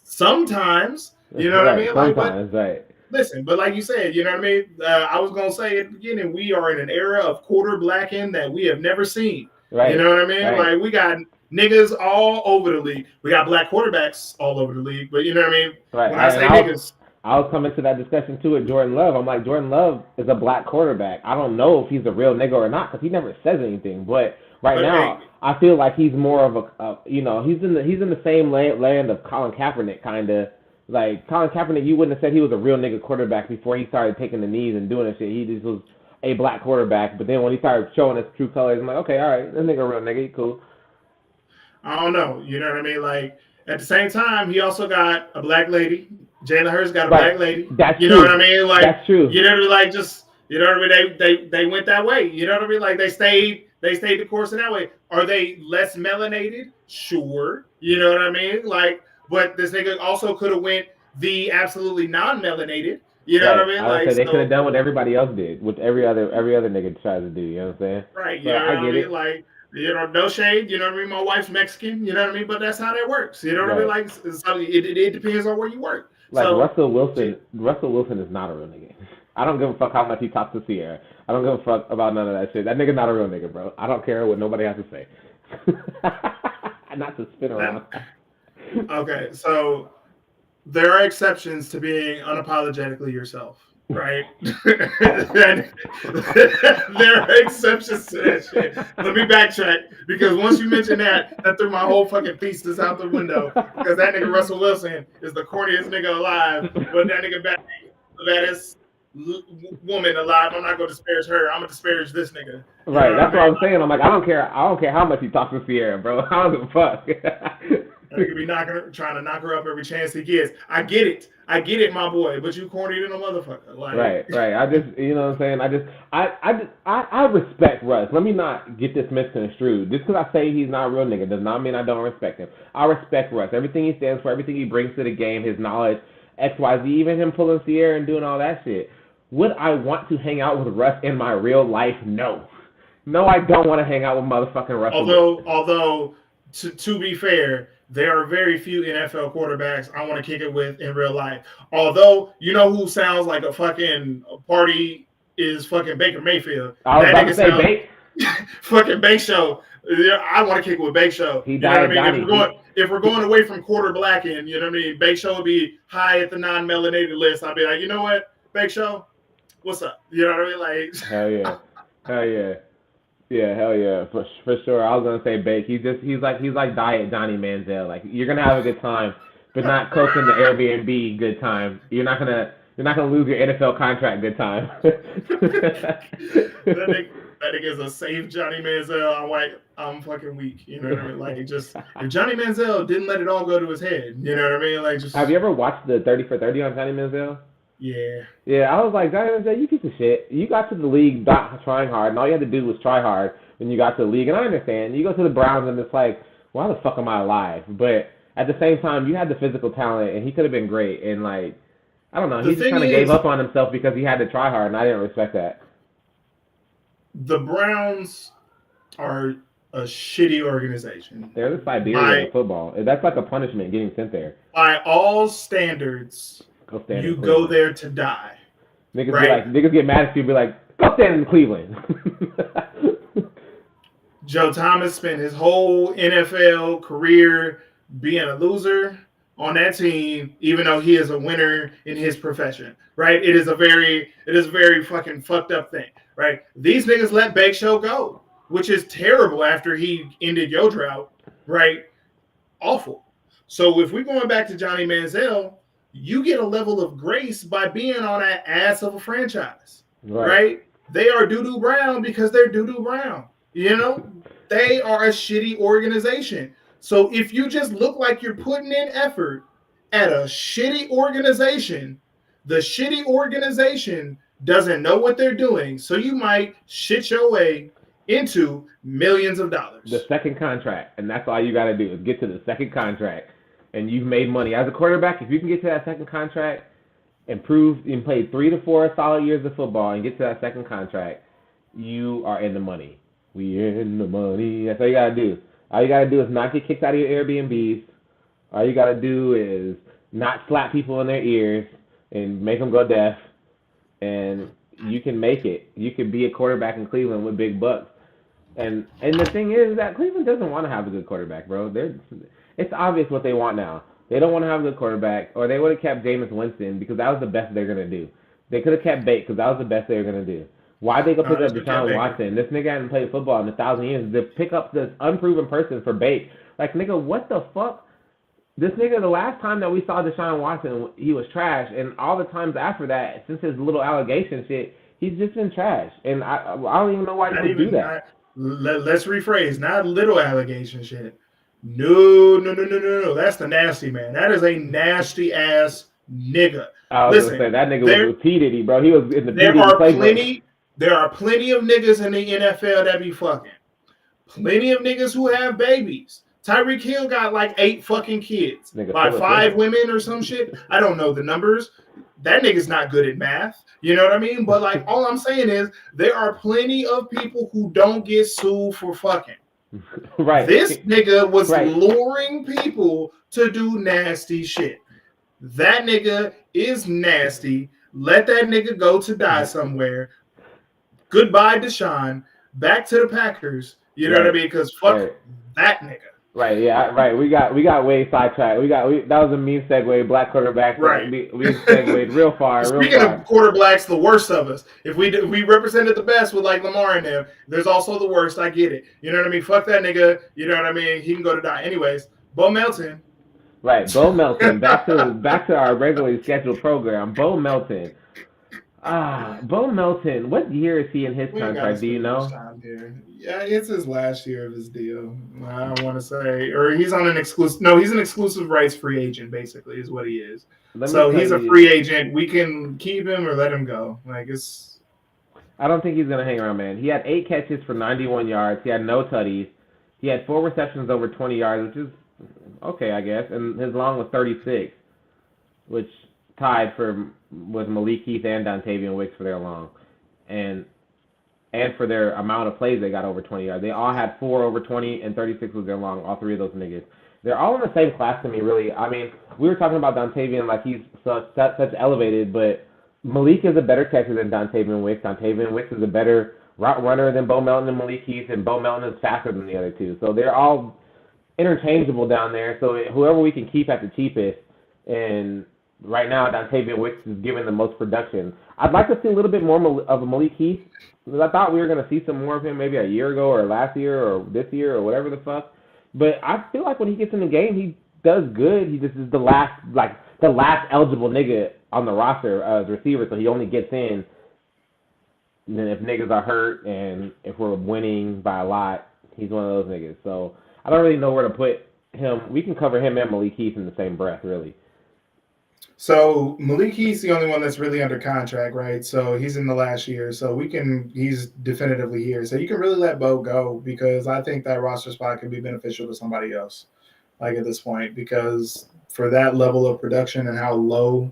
Sometimes. You know what I mean? Like, sometimes, right. Listen, but like you said, you know what I mean? I was going to say at the beginning, we are in an era of quarter blacking that we have never seen. Right. You know what I mean? Right. Like, we got niggas all over the league. We got black quarterbacks all over the league. But you know what I mean? Right. When I say niggas. I was coming to that discussion too with Jordan Love. I'm like, Jordan Love is a black quarterback. I don't know if he's a real nigga or not because he never says anything. But now, I feel like he's more of he's in the same land of Colin Kaepernick kind of. Like, Colin Kaepernick, you wouldn't have said he was a real nigga quarterback before he started taking the knees and doing that shit. He just was a black quarterback. But then when he started showing his true colors, I'm like, okay, all right, this nigga a real nigga, he cool. I don't know. You know what I mean? Like, at the same time, he also got a black lady. Jalen Hurts got a black lady. That's true. You know what I mean? Like, that's true. You know, like, just, you know what I mean? They went that way. You know what I mean? Like, they stayed the course in that way. Are they less melanated? Sure. You know what I mean? Like, but this nigga also could have went the absolutely non-melanated. You know what I mean? Like, they could have done what everybody else did, what every other nigga tries to do. You know what I'm saying? Right. You know what I mean? Like, you know, no shade. You know what I mean? My wife's Mexican. You know what I mean? But that's how that works. You know what I mean? Like, it depends on where you work. Like, Russell Wilson is not a real nigga. I don't give a fuck how much he talks to Sierra. I don't give a fuck about none of that shit. That nigga's not a real nigga, bro. I don't care what nobody has to say. Not to spin around. Okay, so there are exceptions to being unapologetically yourself. right? There are exceptions to that shit. Let me backtrack because once you mention that threw my whole fucking thesis out the window. Because that nigga Russell Wilson is the corniest nigga alive, but that nigga back the baddest woman alive. I'm not gonna disparage her. I'm gonna disparage this nigga. You Right, know that's what what I I'm saying. I'm like, I don't care how much he talks to Sierra, bro. I don't give a fuck. He could be trying to knock her up every chance he gets. I get it, my boy. But you corny than a motherfucker. Like, right. I just, you know what I'm saying. I respect Russ. Let me not get this misconstrued. Just because I say he's not a real nigga does not mean I don't respect him. I respect Russ. Everything he stands for, everything he brings to the game, his knowledge, X, Y, Z, even him pulling Sierra and doing all that shit. Would I want to hang out with Russ in my real life? No. No, I don't want to hang out with motherfucking Russ. Although to be fair, there are very few NFL quarterbacks I want to kick it with in real life. Although, you know who sounds like a fucking party is fucking Baker Mayfield. I was about to say Bake. Fucking Bake Show. I want to kick it with Bake Show. He died, you know what I mean? If we're going away from quarter blacking, you know what I mean? Bake Show would be high at the non-melanated list. I'd be like, you know what, Bake Show, what's up? You know what I mean? Like, hell yeah. Yeah, hell yeah, for sure. I was gonna say Bake. He's like diet Johnny Manziel. Like, you're gonna have a good time, but not cooking the Airbnb good time. You're not gonna lose your NFL contract good time. that nigga's a safe Johnny Manziel. I'm fucking weak. You know what I mean? Like, just if Johnny Manziel didn't let it all go to his head, you know what I mean? Like, just have you ever watched the 30 for 30 on Johnny Manziel? Yeah. Yeah, I was like, Johnny Manziel, you piece of shit. You got to the league not trying hard, and all you had to do was try hard when you got to the league. And I understand. You go to the Browns, and it's like, why the fuck am I alive? But at the same time, you had the physical talent, and he could have been great. And, like, I don't know. He just kind of gave up on himself because he had to try hard, and I didn't respect that. The Browns are a shitty organization. They're the Siberia of football. That's like a punishment, getting sent there. By all standards, you go there to die. Niggas right? Niggas get mad at you and be like, go stand in Cleveland. Joe Thomas spent his whole NFL career being a loser on that team, even though he is a winner in his profession, right? It is a very fucking fucked up thing, right? These niggas let Bake Show go, which is terrible after he ended your drought, right? Awful. So if we're going back to Johnny Manziel, you get a level of grace by being on that ass of a franchise, right? They are doo-doo brown because they're doo-doo brown. You know, they are a shitty organization. So if you just look like you're putting in effort at a shitty organization, the shitty organization doesn't know what they're doing. So you might shit your way into millions of dollars. The second contract, and that's all you got to do is get to the second contract. And you've made money as a quarterback. If you can get to that second contract and prove you played 3 to 4 solid years of football and get to that second contract, you are in the money. We in the money. That's all you gotta do. All you gotta do is not get kicked out of your Airbnbs. All you gotta do is not slap people in their ears and make them go deaf. And you can make it. You can be a quarterback in Cleveland with big bucks. And the thing is that Cleveland doesn't want to have a good quarterback, bro. It's obvious what they want now. They don't want to have a good quarterback, or they would have kept Jameis Winston because that was the best they're going to do. They could have kept Bake because that was the best they were going to do. Why'd they go pick up Deshaun Watson? This nigga hadn't played football in 1,000 years. To pick up this unproven person for Bake. Like, nigga, what the fuck? This nigga, the last time that we saw Deshaun Watson, he was trash. And all the times after that, since his little allegation shit, he's just been trash. And I don't even know why you would do that. Let's rephrase. Not little allegation shit. No. That's the nasty man. That is a nasty ass nigga. I was gonna say that nigga was P Diddy, bro. He was in the P. There are plenty of niggas in the NFL that be fucking. Plenty of niggas who have babies. Tyreek Hill got like 8 fucking kids by 5 women or some shit. I don't know the numbers. That nigga's not good at math. You know what I mean? But like, all I'm saying is there are plenty of people who don't get sued for fucking. Right. This nigga was luring people to do nasty shit. That nigga is nasty. Let that nigga go to die somewhere. Goodbye, Deshaun. Back to the Packers. You know what I mean? Because fuck that nigga. Right, yeah, right. We got way sidetracked. That was a mean segue. Black quarterback. Right. We segued real far, real Speaking of far. quarterbacks, the worst of us. If we represented the best with like Lamar and them, there's also the worst. I get it. You know what I mean? Fuck that nigga. You know what I mean? He can go to die. Anyways, Bo Melton. Right, Bo Melton. Back to our regularly scheduled program. Bo Melton. Bo Melton. What year is he in his We ain't got to contract? Do you spend much know? time here. Yeah, it's his last year of his deal. I don't want to say, or he's on an exclusive. No, he's an exclusive rights free agent. Basically, is what he is. Let me So tell he's a you. free agent. We can keep him or let him go. Like it's. I don't think he's gonna hang around, man. He had 8 catches for 91 yards. He had no tutties. He had 4 receptions over 20 yards, which is okay, I guess. And his long was 36, which tied for with Malik Heath and Dontavian Wicks for their long, and for their amount of plays they got over 20 yards. They all had 4 over 20, and 36 was their long. All three of those niggas. They're all in the same class to me, really. I mean, we were talking about Dontavian like he's such elevated, but Malik is a better catcher than Dontavian Wicks. Dontavian Wicks is a better route runner than Bo Melton and Malik Heath, and Bo Melton is faster than the other two. So they're all interchangeable down there. So whoever we can keep at the cheapest, and right now Dontavian Wicks is giving the most production. I'd like to see a little bit more of a Malik Heath. I thought we were going to see some more of him maybe a year ago or last year or this year or whatever the fuck. But I feel like when he gets in the game, he does good. He just is the last eligible nigga on the roster as receiver, so he only gets in. And then if niggas are hurt and if we're winning by a lot, he's one of those niggas. So I don't really know where to put him. We can cover him and Malik Heath in the same breath, really. So Malik Heath's the only one that's really under contract, right? So he's in the last year. So he's definitively here. So you can really let Bo go because I think that roster spot can be beneficial to somebody else, like at this point, because for that level of production and how low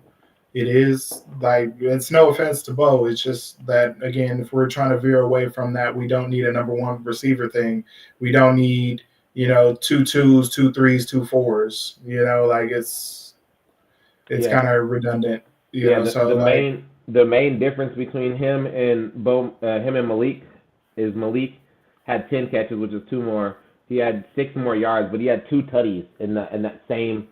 it is, like it's no offense to Bo. It's just that again, if we're trying to veer away from that, we don't need a number one receiver thing. We don't need, 2 2s, 2 3s, 2 4s. Like it's kind of redundant. The main difference between him and Malik is Malik had 10 catches, which is 2 more. He had 6 more yards, but he had 2 tutties in that same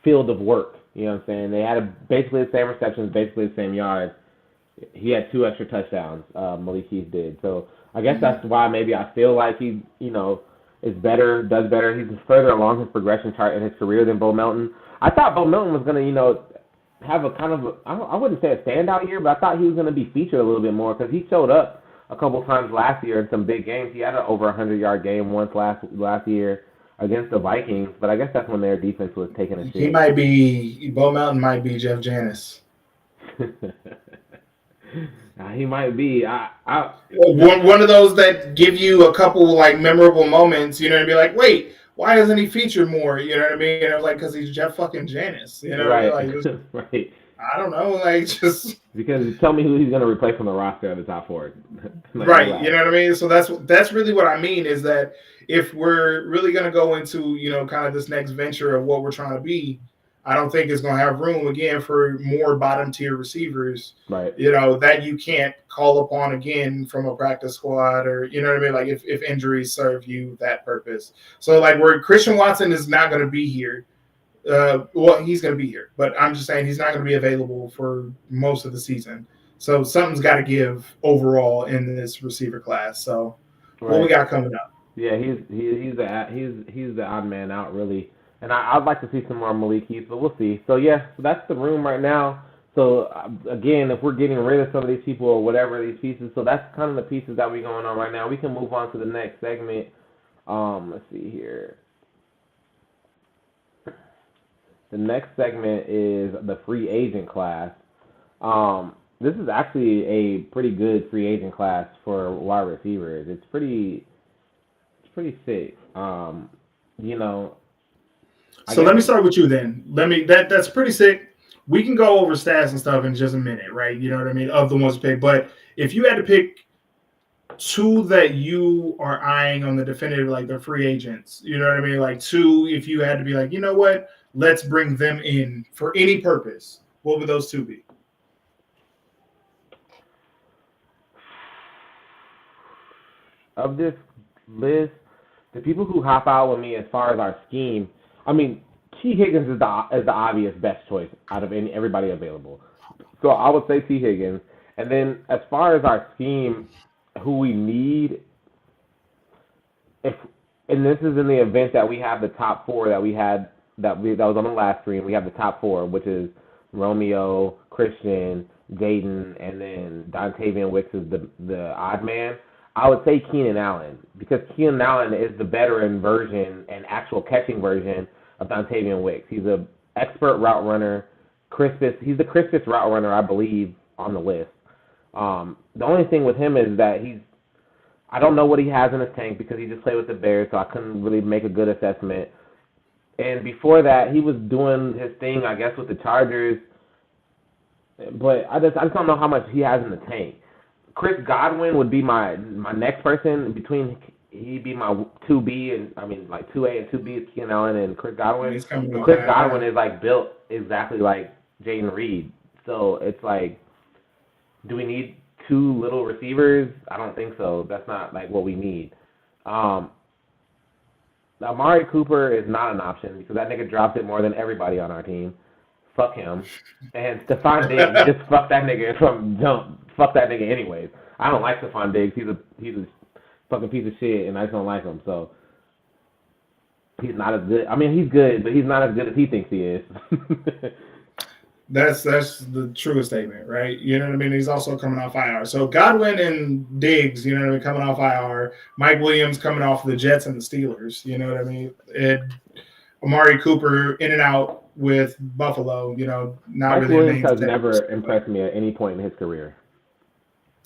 field of work. You know what I'm saying? They had basically the same receptions, basically the same yards. He had 2 extra touchdowns. Malik Heath did. So I guess that's why maybe I feel like he, is better, does better. He's further along his progression chart in his career than Bo Melton. I thought Bo Melton was going to, have a kind of, I wouldn't say a standout year, but I thought he was going to be featured a little bit more because he showed up a couple times last year in some big games. He had an over 100-yard game once last year against the Vikings, but I guess that's when their defense was taking a shit. Bo Melton might be Jeff Janis. He might be. One of those that give you a couple like memorable moments, and be like, wait, why isn't he featured more? You know what I mean? And I was like, because he's Jeff fucking Janis. You know right. what I mean? Like, right. I don't know, like just because tell me who he's going to replace from the roster at the top 4. Right. You know what I mean? So that's really what I mean is that if we're really going to go into, kind of this next venture of what we're trying to be, I don't think it's going to have room again for more bottom tier receivers, right? That you can't call upon again from a practice squad or, you know what I mean? Like if injuries serve you that purpose. So like where Christian Watson is not going to be here. He's going to be here, but I'm just saying he's not going to be available for most of the season. So something's got to give overall in this receiver class. So what we got coming up? Yeah, he's the odd man out really. And I'd like to see some more Malik Heath, but we'll see. So, yeah, that's the room right now. So, again, if we're getting rid of some of these people or whatever, these pieces, so that's kind of the pieces that we're going on right now. We can move on to the next segment. Let's see here. The next segment is the free agent class. This is actually a pretty good free agent class for wide receivers. It's pretty sick. So let me start with you then. That's pretty sick. We can go over stats and stuff in just a minute, right? You know what I mean? Of the ones to pick. But if you had to pick 2 that you are eyeing on the definitive, like the free agents, you know what I mean? Like 2, if you had to be like, you know what? Let's bring them in for any purpose. What would those 2 be? Of this list, the people who hop out with me as far as our scheme, I mean, T. Higgins is the obvious best choice out of everybody available. So I would say T. Higgins. And then as far as our scheme, who we need, and this is in the event that we have the top four that we had that was on the last stream. We have the top four, which is Romeo, Christian, Jaden, and then Dontavian Wicks is the odd man. I would say Keenan Allen, because Keenan Allen is the veteran version and actual catching version of Dontavian Wicks. He's an expert route runner. He's the crispest route runner, I believe, on the list. The only thing with him is that I don't know what he has in his tank because he just played with the Bears, so I couldn't really make a good assessment. And before that, he was doing his thing, I guess, with the Chargers. But I just don't know how much he has in the tank. Chris Godwin would be my next person. He'd be my 2B, and I mean, like 2A and 2B is Keenan Allen and Chris Godwin. Chris Godwin is like built exactly like Jaden Reed. So it's like, do we need two little receivers? I don't think so. That's not like what we need. Amari Cooper is not an option because that nigga drops it more than everybody on our team. Fuck him. And Stephon Diggs, just fuck that nigga from jump. Fuck that nigga anyways. I don't like Stephon Diggs. He's a fucking piece of shit, and I just don't like him. So he's not as good. I mean, he's good, but he's not as good as he thinks he is. That's the truest statement, right? You know what I mean? He's also coming off IR. So Godwin and Diggs, you know what I mean, coming off IR. Mike Williams coming off the Jets and the Steelers, you know what I mean? And Amari Cooper in and out with Buffalo, you know, not Mike really. Williams has never impressed me at any point in his career.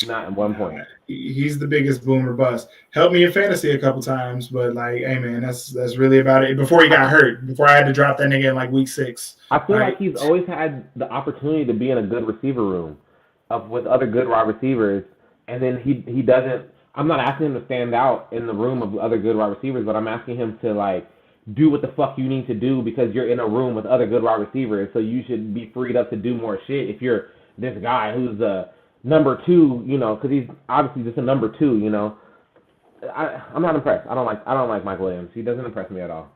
Not at one point. He's the biggest boomer bust. Helped me in fantasy a couple times, but like, hey man, that's really about it. Before he got hurt, before I had to drop that nigga in like week 6. I feel like he's always had the opportunity to be in a good receiver room with other good wide receivers, and then he doesn't. I'm not asking him to stand out in the room of other good wide receivers, but I'm asking him to like do what the fuck you need to do because you're in a room with other good wide receivers, so you should be freed up to do more shit if you're this guy who's a number 2, you know, because he's obviously just a number 2, you know. I'm not impressed. I don't like Mike Williams. He doesn't impress me at all.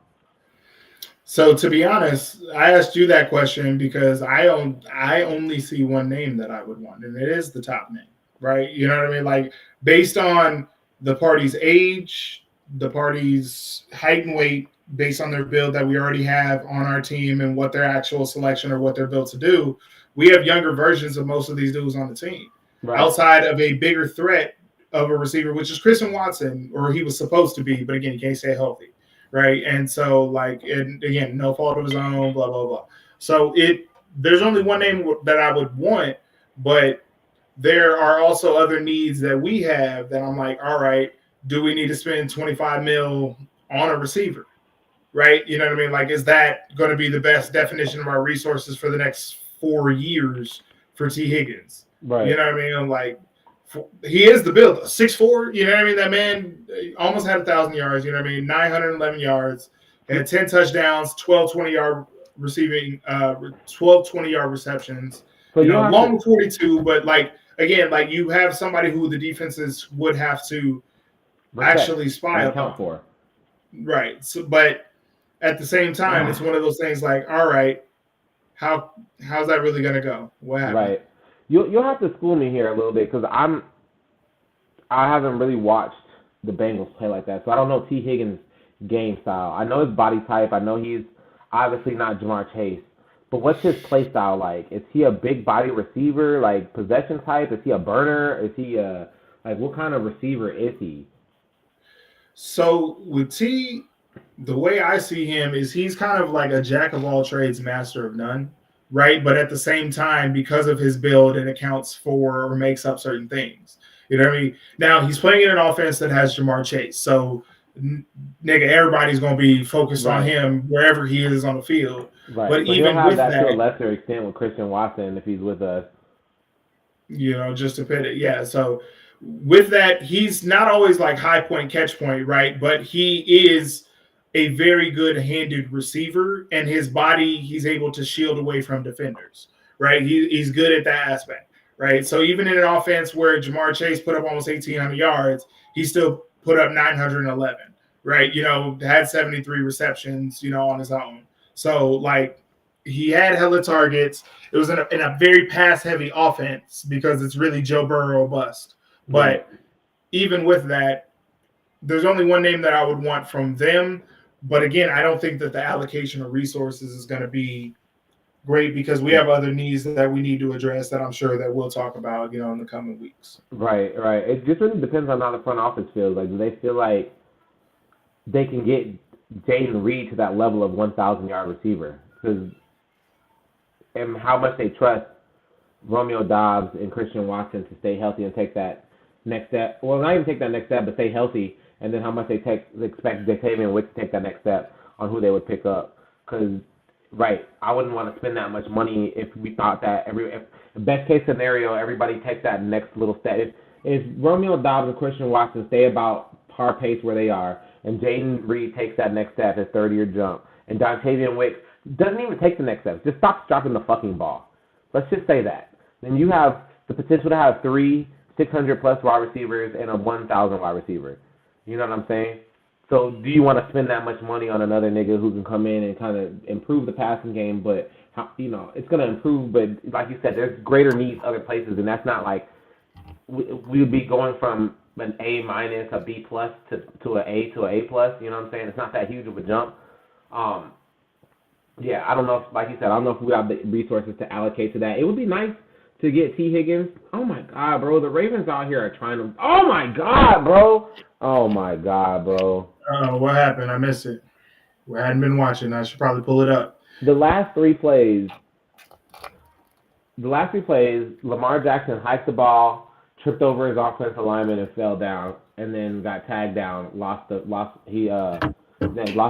So to be honest, I asked you that question because I only see one name that I would want, and it is the top name, right? You know what I mean? Like based on the party's age, the party's height and weight, based on their build that we already have on our team and what their actual selection or what they're built to do, we have younger versions of most of these dudes on the team. Right. Outside of a bigger threat of a receiver, which is Christian Watson, or he was supposed to be, but again, he can't stay healthy, right? And so, like, and again, no fault of his own, blah, blah, blah. So there's only one name that I would want, but there are also other needs that we have that I'm like, all right, do we need to spend $25 million on a receiver, right? You know what I mean? Like, is that going to be the best definition of our resources for the next 4 years for T. Higgins? Right. You know what I mean? I'm like, he is the builder, 6'4", you know what I mean? That man almost had 1,000 yards, you know what I mean? 911 yards, and 10 touchdowns, 12 20-yard receiving, 12 20-yard receptions. So you know, long 42, but like, again, like you have somebody who the defenses would have to actually spy account for. Right. So, but at the same time, it's one of those things like, all right, how's that really going to go? What happened? Right. You'll have to school me here a little bit because I haven't really watched the Bengals play like that, so I don't know T. Higgins' game style. I know his body type. I know he's obviously not Jamar Chase, but what's his play style like? Is he a big body receiver, like possession type? Is he a burner? Is he like what kind of receiver is he? So with T, the way I see him is he's kind of like a jack of all trades, master of none. Right, but at the same time, because of his build, it accounts for or makes up certain things. You know what I mean? Now he's playing in an offense that has Jamar Chase, so nigga, everybody's gonna be focused on him wherever he is on the field. Right. But even with that, to a lesser extent with Christian Watson if he's with us. You know, just to put it, yeah. So with that, he's not always like high point, catch point, right? But he is a very good-handed receiver, and his body, he's able to shield away from defenders, right? He's good at that aspect, right? So even in an offense where Jamar Chase put up almost 1,800 yards, he still put up 911, right? Had 73 receptions, on his own. So like he had hella targets. It was in a very pass heavy offense because it's really Joe Burrow bust. But Right. even with that, there's only one name that I would want from them. But again, I don't think that the allocation of resources is going to be great because we have other needs that we need to address that I'm sure that we'll talk about, in the coming weeks. Right. It just really depends on how the front office feels. Like, do they feel like they can get Jaden Reed to that level of 1,000-yard receiver? And how much they trust Romeo Doubs and Christian Watson to stay healthy and take that next step. Well, not even take that next step, but stay healthy. And then how much they expect Jatavian Wicks to take that next step on who they would pick up. Because, right, I wouldn't want to spend that much money if we thought that best case scenario, everybody takes that next little step. If Romeo Doubs and Christian Watson stay about par pace where they are, and Jaden Reed takes that next step, his third-year jump, and Jatavian Wicks doesn't even take the next step, just stops dropping the fucking ball. Let's just say that. Then you have the potential to have 3 600-plus wide receivers and a 1,000 wide receiver. You know what I'm saying? So do you want to spend that much money on another nigga who can come in and kind of improve the passing game, but, it's going to improve, but like you said, there's greater needs other places, and that's not like we would be going from an A minus, a B plus to an A to an A plus. You know what I'm saying? It's not that huge of a jump. Yeah, I don't know if, like you said, I don't know if we have the resources to allocate to that. It would be nice to get T. Higgins. Oh, my God, bro. The Ravens out here are trying to – oh, my God, bro. Oh, my God, bro. What happened? I missed it. I hadn't been watching. I should probably pull it up. The last three plays, Lamar Jackson hiked the ball, tripped over his offensive lineman and fell down, and then got tagged down, lost the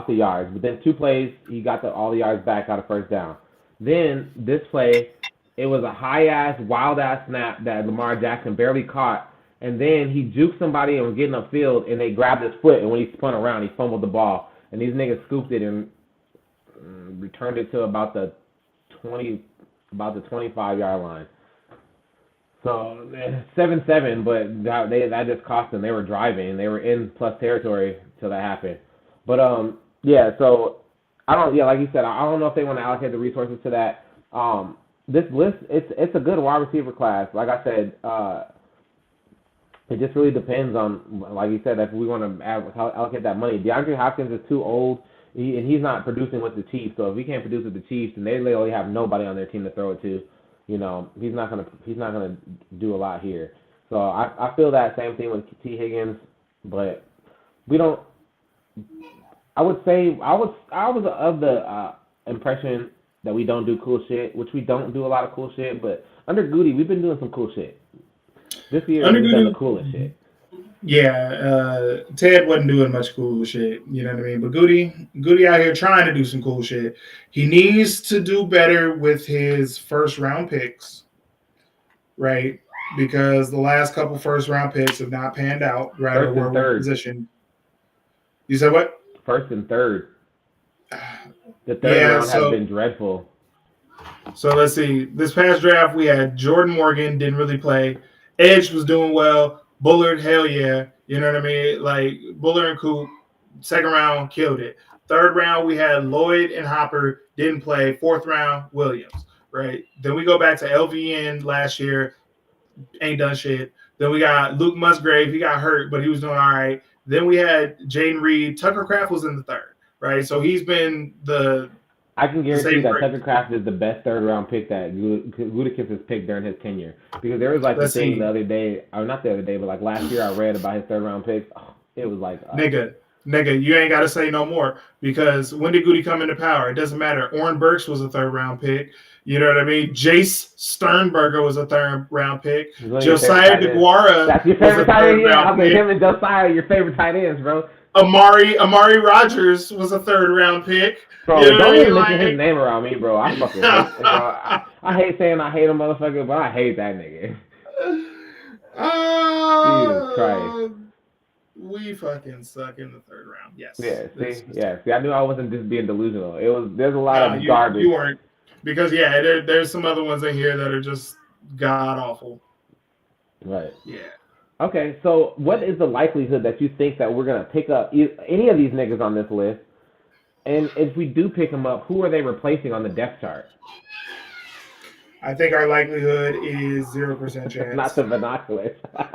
yards. But then 2 plays, he got all the yards back, got a first down. Then this play, it was a high-ass, wild-ass snap that Lamar Jackson barely caught, and then he juked somebody and was getting upfield, and they grabbed his foot, and when he spun around, he fumbled the ball. And these niggas scooped it and returned it to about the 25-yard line. So 7-7, but that just cost them. They were driving. They were in plus territory till that happened. But yeah. So I don't. Yeah, like you said, I don't know if they want to allocate the resources to that. This list, it's a good wide receiver class. Like I said, it just really depends on, like you said, if we want to allocate that money. DeAndre Hopkins is too old, and he's not producing with the Chiefs. So if he can't produce with the Chiefs, then they literally have nobody on their team to throw it to. He's not gonna do a lot here. So I feel that same thing with T. Higgins, but we don't. I would say I was of the impression that we don't do cool shit, which we don't do a lot of cool shit. But under Goody, we've been doing some cool shit. This year we've done the coolest shit. Yeah, Ted wasn't doing much cool shit, you know what I mean? But Goody out here trying to do some cool shit. He needs to do better with his first-round picks, right? Because the last couple first-round picks have not panned out, right? First and third. Position. You said what? First and third. The third round has been dreadful. So let's see. This past draft, we had Jordan Morgan, didn't really play. Edge was doing well. Bullard, hell yeah. You know what I mean? Like, Bullard and Coop, second round, killed it. Third round, we had Lloyd and Hopper, didn't play. Fourth round, Williams, right? Then we go back to LVN last year, ain't done shit. Then we got Luke Musgrave. He got hurt, but he was doing all right. Then we had Jaden Reed. Tucker Kraft was in the third, right? So he's been the I can guarantee that Tucker Kraft is the best third-round pick that Gutekunst has picked during his tenure. Because there was like the thing the other day, or not the other day, but like last year I read about his third-round picks. Oh, it was like... Nigga, you ain't got to say no more. Because when did Goody come into power? It doesn't matter. Orrin Burks was a third-round pick. You know what I mean? Jace Sternberger was a third-round pick. Josiah DeGuara. That's your favorite tight end? Yeah, I mean, him and Josiah are your favorite tight ends, bro. Amari Rogers was a third-round pick. Bro, you know don't even mention his name around me, bro. I fucking hate him, bro. I hate saying I hate a motherfucker, but I hate that nigga. Jesus Christ. We fucking suck in the third round. Yes. Yeah, see, I knew I wasn't just being delusional. There's a lot of garbage. You weren't. Because, there's some other ones in here that are just god-awful. Right. Yeah. Okay, so what is the likelihood that you think that we're gonna pick up any of these niggas on this list? And if we do pick them up, who are they replacing on the depth chart? I think our likelihood is 0% Not chance. the binoculars. I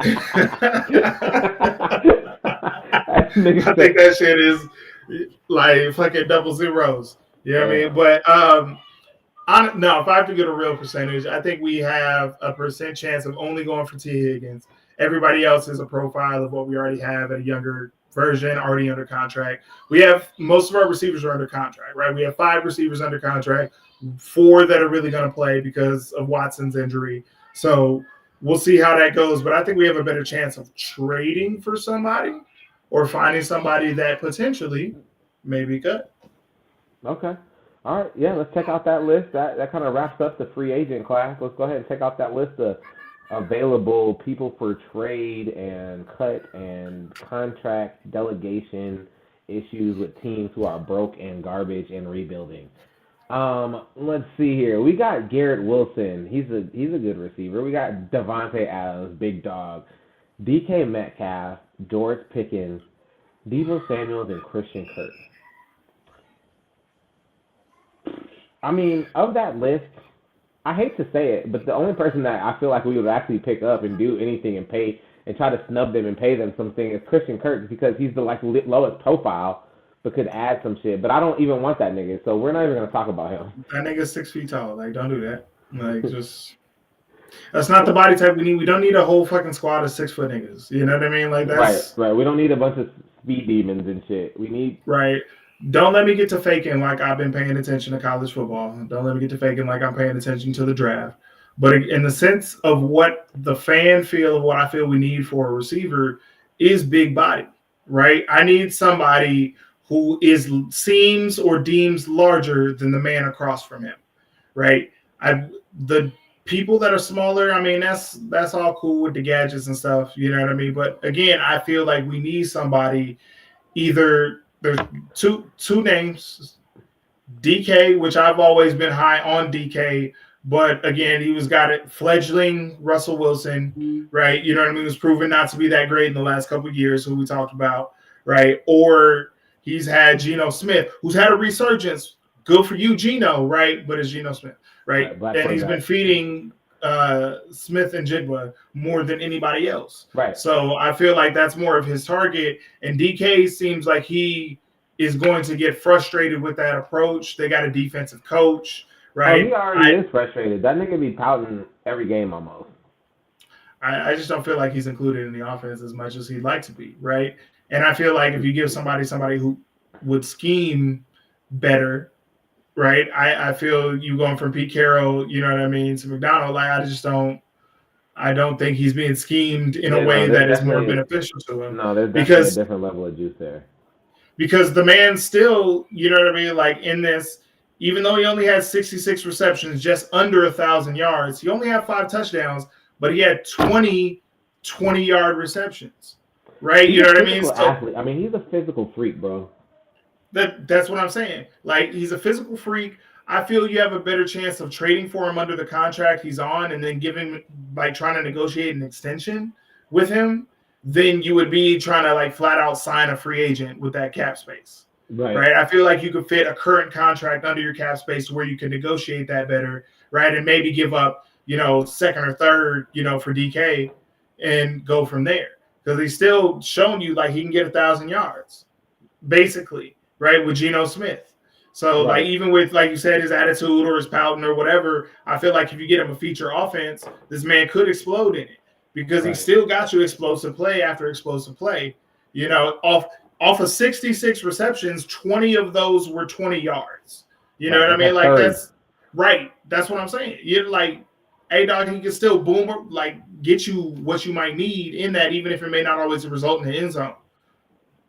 Nigga think said, that shit is like fucking double zeros. You know what I mean? damn. But no, if I have to get a real percentage, I think we have a percent chance of only going for T. Higgins. Everybody else is a profile of what we already have at a younger version, already under contract. We have most of our receivers are under contract, right? We have 5 receivers under contract, 4 that are really going to play because of Watson's injury. So we'll see how that goes. But I think we have a better chance of trading for somebody or finding somebody that potentially may be good. Okay. All right. Yeah, let's check out that list. That kind of wraps up the free agent class. Let's go ahead and check out that list of available people for trade and cut and contract delegation issues with teams who are broke and garbage and rebuilding. Let's see here. We got Garrett Wilson. He's a good receiver. We got Devontae Adams, big dog. DK Metcalf, George Pickens, Deebo Samuels, and Christian Kirk. I mean, of that list, I hate to say it, but the only person that I feel like we would actually pick up and do anything and pay and try to snub them and pay them something is Christian Kirk because he's the lowest profile but could add some shit. But I don't even want that nigga, so we're not even gonna talk about him. That nigga's 6 feet tall. Like, don't do that. Like, just that's not the body type we need. We don't need a whole fucking squad of 6 foot niggas. You know what I mean? Like, that's Right. We don't need a bunch of speed demons and shit. We need right. Don't let me get to faking like I've been paying attention to college football. Don't let me get to faking like I'm paying attention to the draft. But in the sense of what the fan feel of what I feel we need for a receiver is big body, right? I need somebody who seems or deems larger than the man across from him, right? The people that are smaller, I mean, that's all cool with the gadgets and stuff, you know what I mean? But again, I feel like we need somebody either there's two names, DK, which I've always been high on DK, but again, he got it fledgling Russell Wilson, right? You know what I mean? He was proven not to be that great in the last couple of years, who we talked about, right? Or he's had Geno Smith, who's had a resurgence. Good for you, Geno, right? But it's Geno Smith, right? And he's been feeding Smith and Jigba more than anybody else. right. So I feel like that's more of his target. And DK seems like he is going to get frustrated with that approach. They got a defensive coach, right? Oh, he already is frustrated. That nigga be pouting every game almost. I just don't feel like he's included in the offense as much as he'd like to be, right? And I feel like if you give somebody who would scheme better, right? I feel you going from Pete Carroll, you know what I mean, to McDonald. Like I don't think he's being schemed in a way that is more beneficial to him. No, there's definitely a different level of juice there. Because the man still, you know what I mean, like in this, even though he only had 66 receptions, just under 1,000 yards, he only had 5 touchdowns, but he had 20-yard receptions, right? He's you know what I mean? Athlete. I mean, he's a physical freak, bro. That's what I'm saying. Like, he's a physical freak. I feel you have a better chance of trading for him under the contract he's on and then giving, like, trying to negotiate an extension with him than you would be trying to, like, flat out sign a free agent with that cap space. Right. I feel like you could fit a current contract under your cap space where you can negotiate that better, right? And maybe give up, second or third, for DK and go from there. Because he's still showing you, like, he can get 1,000 yards, basically, right, with Geno Smith. So, like, even with, like you said, his attitude or his pouting or whatever, I feel like if you get him a feature offense, this man could explode in it because he still got you explosive play after explosive play. Off of 66 receptions, 20 of those were 20 yards. You know what I mean? Like, that's right. That's what I'm saying. You're like, hey, dog, he can still boom, like, get you what you might need in that, even if it may not always result in the end zone.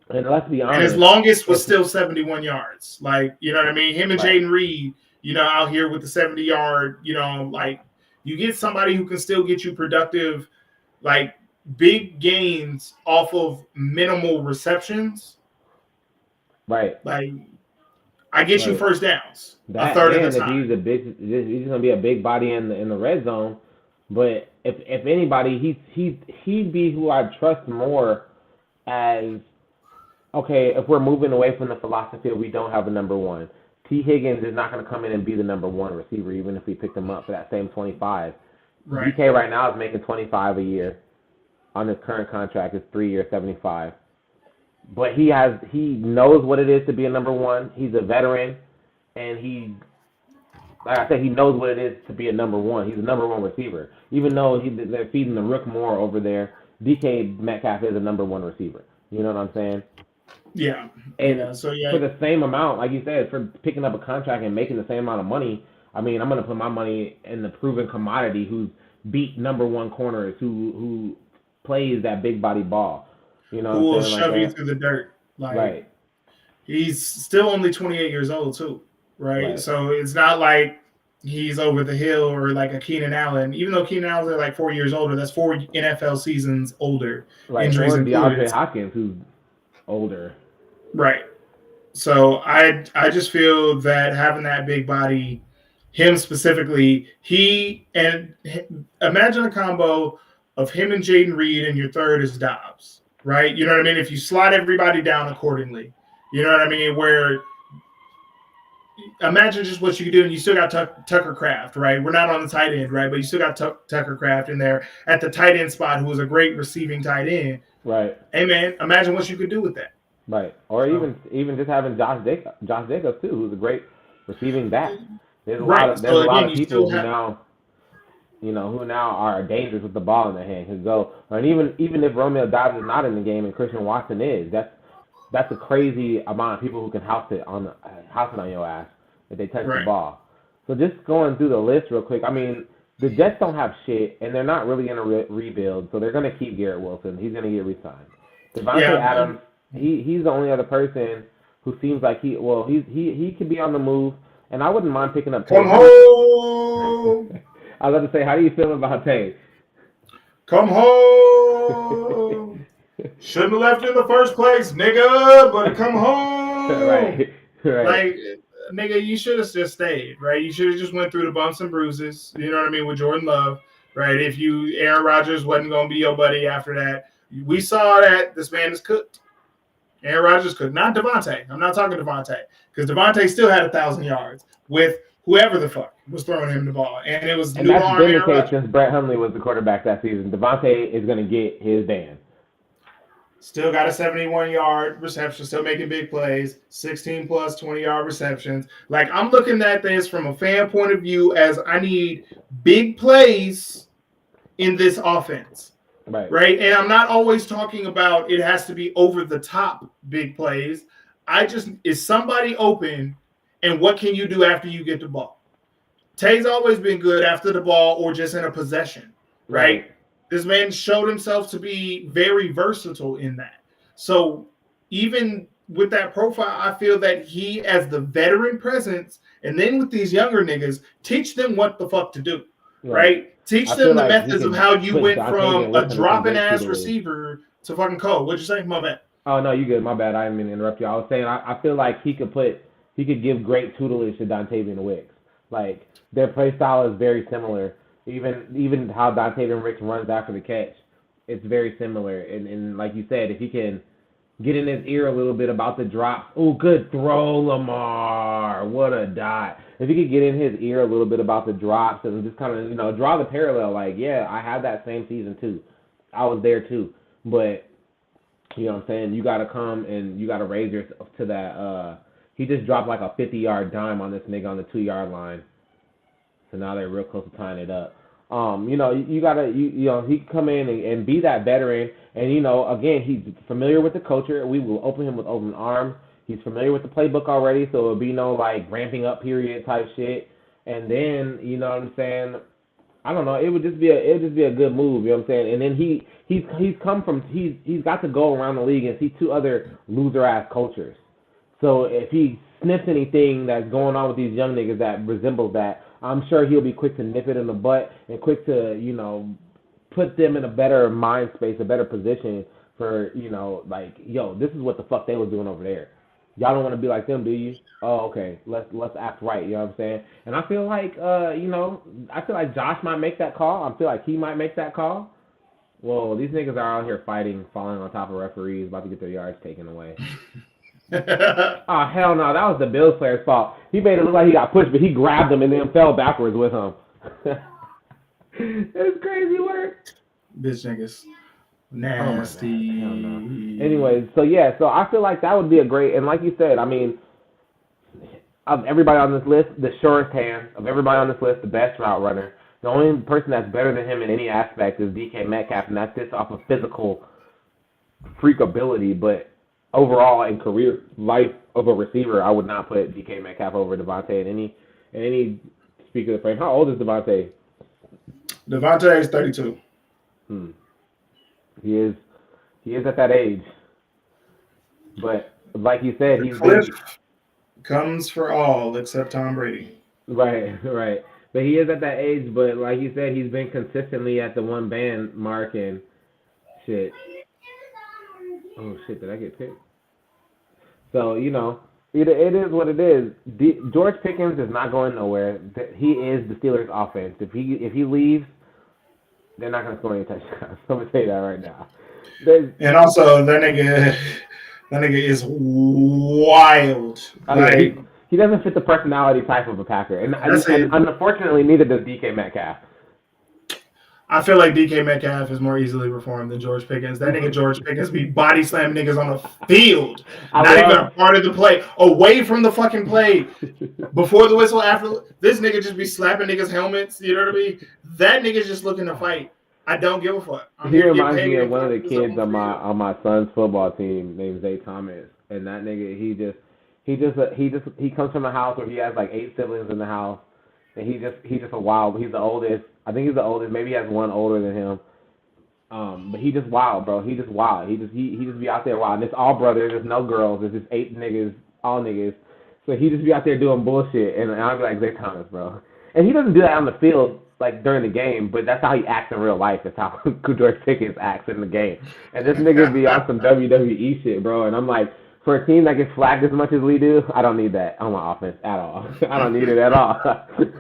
And let's be honest. And his longest was still 71 yards. Like, you know what I mean? Him and Jaden Reed, out here with the 70-yard, like, you get somebody who can still get you productive, like, big gains off of minimal receptions. Right. Like, I get you first downs a third of the time. If he's gonna be a big body in the red zone, But if anybody, he'd be who I trust more as, okay, if we're moving away from the philosophy of we don't have a number one. T. Higgins is not going to come in and be the number one receiver, even if we picked him up for that same 25. Right. DK right now is making 25 a year on his current contract. It's 3 years, 75. But he knows what it is to be a number one. He's a veteran, and like I said, he knows what it is to be a number one. He's a number one receiver. Even though they're feeding the Rook more over there, DK Metcalf is a number one receiver. You know what I'm saying? Yeah. And for the same amount, like you said, for picking up a contract and making the same amount of money, I mean, I'm going to put my money in the proven commodity who's beat number one corners, who plays that big body ball. You know, who will like shove you through the dirt. Like, right. He's still only 28 years old too, right? So it's not like he's over the hill or like a Keenan Allen. Even though Keenan Allen's like 4 years older, that's 4 NFL seasons older. Right. Injuries or DeAndre included. Hopkins, who's older. Right. So I just feel that having that big body, him specifically, imagine a combo of him and Jaden Reed, and your third is Doubs, right? You know what I mean? If you slot everybody down accordingly, you know what I mean? Where imagine just what you could do, and you still got Tucker Kraft, right? We're not on the tight end, right? But you still got Tucker Kraft in there at the tight end spot, who was a great receiving tight end. Right. Hey, man, imagine what you could do with that. Right. Or even just having Josh Jacobs, too, who's a great receiving back. There's a lot of people who now, who now are dangerous with the ball in their hand. Can go, and even if Romeo Doubs is not in the game and Christian Watson is, that's a crazy amount of people who can house it on your ass if they touch the ball. So just going through the list real quick, I mean, the Jets don't have shit, and they're not really in a rebuild, so they're going to keep Garrett Wilson. He's going to get re-signed. Devontae Adams, he's the only other person who seems like he could be on the move, and I wouldn't mind picking up Tay. Come home! I was about to say, how do you feel about Tay? Come home! Shouldn't have left in the first place, nigga, but come home! Right. Like, nigga, you should have just stayed, right? You should have just went through the bumps and bruises, you know what I mean, with Jordan Love, right? If Aaron Rodgers wasn't going to be your buddy after that. We saw that this man is cooked. Aaron Rodgers cooked. Not Devontae. I'm not talking Devontae. Because Devontae still had 1,000 yards with whoever the fuck was throwing him the ball. And it was new arm Aaron Rodgers. Since Brett Hundley was the quarterback that season. Devontae is going to get his dance. Still got a 71-yard reception, still making big plays, 16-plus 20-yard receptions. Like, I'm looking at this from a fan point of view as I need big plays in this offense. Right. And I'm not always talking about it has to be over the top big plays. Is somebody open, and what can you do after you get the ball? Tay's always been good after the ball or just in a possession, right? This man showed himself to be very versatile in that. So even with that profile, I feel that he, as the veteran presence, and then with these younger niggas, teach them what the fuck to do, right? Teach them the methods of how you went from a dropping-ass receiver to fucking Cole. What'd you say? My bad. Oh, no, you good. My bad. I didn't mean to interrupt you. I was saying I feel like he could give great tutelage to Dontavian Wicks. Like, their play style is very similar. Even how Dontavian Wicks runs after the catch, it's very similar. And like you said, if he can get in his ear a little bit about the drops. Oh, good throw, Lamar. What a dot. If he could get in his ear a little bit about the drops and just kind of, draw the parallel. Like, yeah, I had that same season too. I was there too. But, you know what I'm saying? You got to come and you got to raise yourself to that. He just dropped like a 50-yard dime on this nigga on the 2-yard line. So now they're real close to tying it up. You gotta, he can come in and be that veteran. And, again, he's familiar with the culture. We will open him with open arms. He's familiar with the playbook already, so it'll be no, ramping up period type shit. And then, you know what I'm saying, I don't know, it would just be a good move, you know what I'm saying? And then he's got to go around the league and see 2 other loser-ass cultures. So if he sniffs anything that's going on with these young niggas that resembles that, I'm sure he'll be quick to nip it in the butt and quick to, put them in a better mind space, a better position for, this is what the fuck they was doing over there. Y'all don't want to be like them, do you? Oh, okay. Let's act right. You know what I'm saying? And I feel like I feel like Josh might make that call. I feel like he might make that call. Well, these niggas are out here fighting, falling on top of referees, about to get their yards taken away. Oh, hell no. That was the Bills player's fault. He made it look like he got pushed, but he grabbed him and then fell backwards with him. It's crazy work. Bitch niggas. Nasty. Oh, hell no. Anyways, so I feel like that would be a great, and like you said, I mean, of everybody on this list, the surest hand, of everybody on this list, the best route runner. The only person that's better than him in any aspect is DK Metcalf, and that's just off of physical freak ability. But overall, in career life of a receiver, I would not put DK Metcalf over Devontae in any speak of the frame. How old is Devontae? Devontae is 32. He is at that age. But like you said, the cliff comes for all except Tom Brady. Right. But he is at that age, but like you said, he's been consistently at the one band mark and shit. Oh, shit, did I get picked? So, it is what it is. George Pickens is not going nowhere. He is the Steelers' offense. If he leaves, they're not going to score any touchdowns. I'm going to tell you that right now. And also, that nigga is wild. He doesn't fit the personality type of a Packer. And unfortunately, neither does DK Metcalf. I feel like DK Metcalf is more easily reformed than George Pickens. That nigga George Pickens be body slamming niggas on the field. Not even a part of the play. Away from the fucking play. Before the whistle, after. This nigga just be slapping niggas' helmets. You know what I mean? That nigga's just looking to fight. I don't give a fuck. He reminds me of one of the kids on my son's football team named Zay Thomas. And that nigga, he comes from a house where he has like 8 siblings in the house. And he's just a wild. He's the oldest. I think he's the oldest. Maybe he has one older than him. But he just wild, bro. He just wild. He just be out there wild. And it's all brothers. There's no girls. There's just 8 niggas, all niggas. So he just be out there doing bullshit. And I'll be like, Zay Thomas, bro. And he doesn't do that on the field like during the game, but that's how he acts in real life. That's how George Pickens acts in the game. And this nigga be on some WWE shit, bro. And I'm like, for a team that gets flagged as much as we do, I don't need that on my offense at all. I don't need it at all.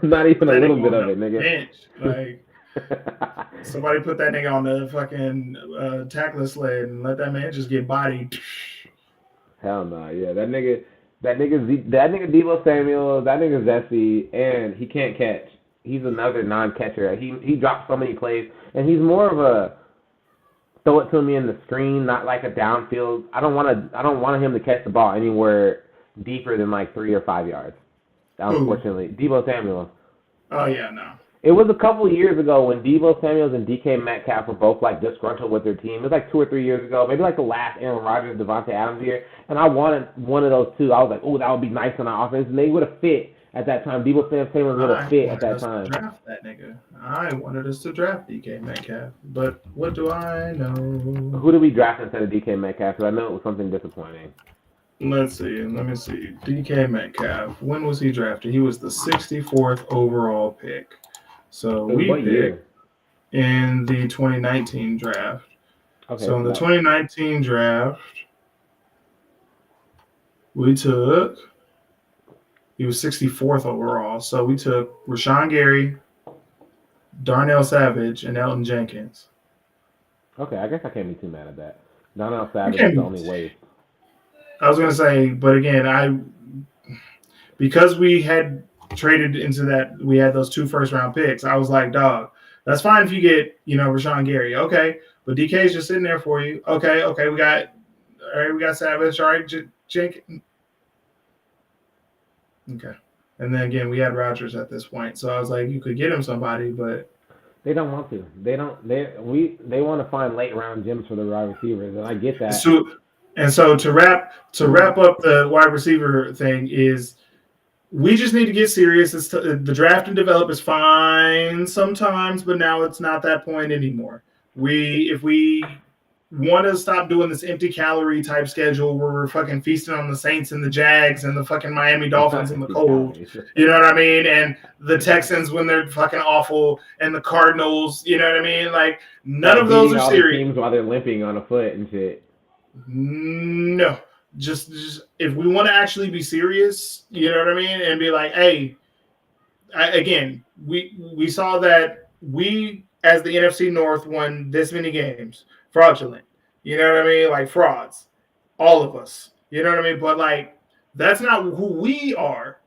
Not even a little bit of it, nigga. Bench. Like, somebody put that nigga on the fucking tackler sled and let that man just get bodied. Hell no, yeah. That nigga Deebo Samuel, that nigga Zesty, and he can't catch. He's another non-catcher. He drops so many plays, and he's more of a throw it to me in the screen, not like a downfield. I don't want him to catch the ball anywhere deeper than like 3 or 5 yards. Unfortunately, Deebo Samuel. Oh yeah, no. It was a couple of years ago when Deebo Samuels and DK Metcalf were both like disgruntled with their team. It was like 2 or 3 years ago, maybe like the last Aaron Rodgers, Devontae Adams year. And I wanted one of those two. I was like, oh, that would be nice on our offense, and they would have fit at that time. Deebo Samuels would have fit at that time. Draft that nigga. I wanted us to draft DK Metcalf, but what do I know? Who did we draft instead of DK Metcalf? Because I know it was something disappointing. Let's see. Let me see. DK Metcalf. When was he drafted? He was the 64th overall pick. So we picked in the 2019 draft. Okay, so in the 2019 draft, we took. He was 64th overall. So we took Rashawn Gary, Darnell Savage, and Elton Jenkins. Okay, I guess I can't be too mad at that. Darnell Savage is the only way. I was going to say, but again, because we had traded into that, we had those 2 first-round picks, I was like, dog, that's fine if you get, Rashawn Gary. Okay, but DK's just sitting there for you. Okay, we got Savage. All right, Jenkins. Okay. And then again, we had Rodgers at this point. So I was like, you could get him somebody, but they don't want to. They want to find late round gems for the wide receivers, and I get that. So to wrap up the wide receiver thing is we just need to get serious. The draft and develop is fine sometimes, but now it's not that point anymore. If we want to stop doing this empty calorie type schedule where we're fucking feasting on the Saints and the Jags and the fucking Miami Dolphins in the cold. You know what I mean? And the Texans when they're fucking awful and the Cardinals, you know what I mean? Like none of those are serious. Teams while they're limping on a foot and shit. No. just if we want to actually be serious, you know what I mean, and be like, hey, again, we saw that we as the NFC North won this many games, fraudulent. You know what I mean? Like frauds, all of us. You know what I mean? But like, that's not who we are.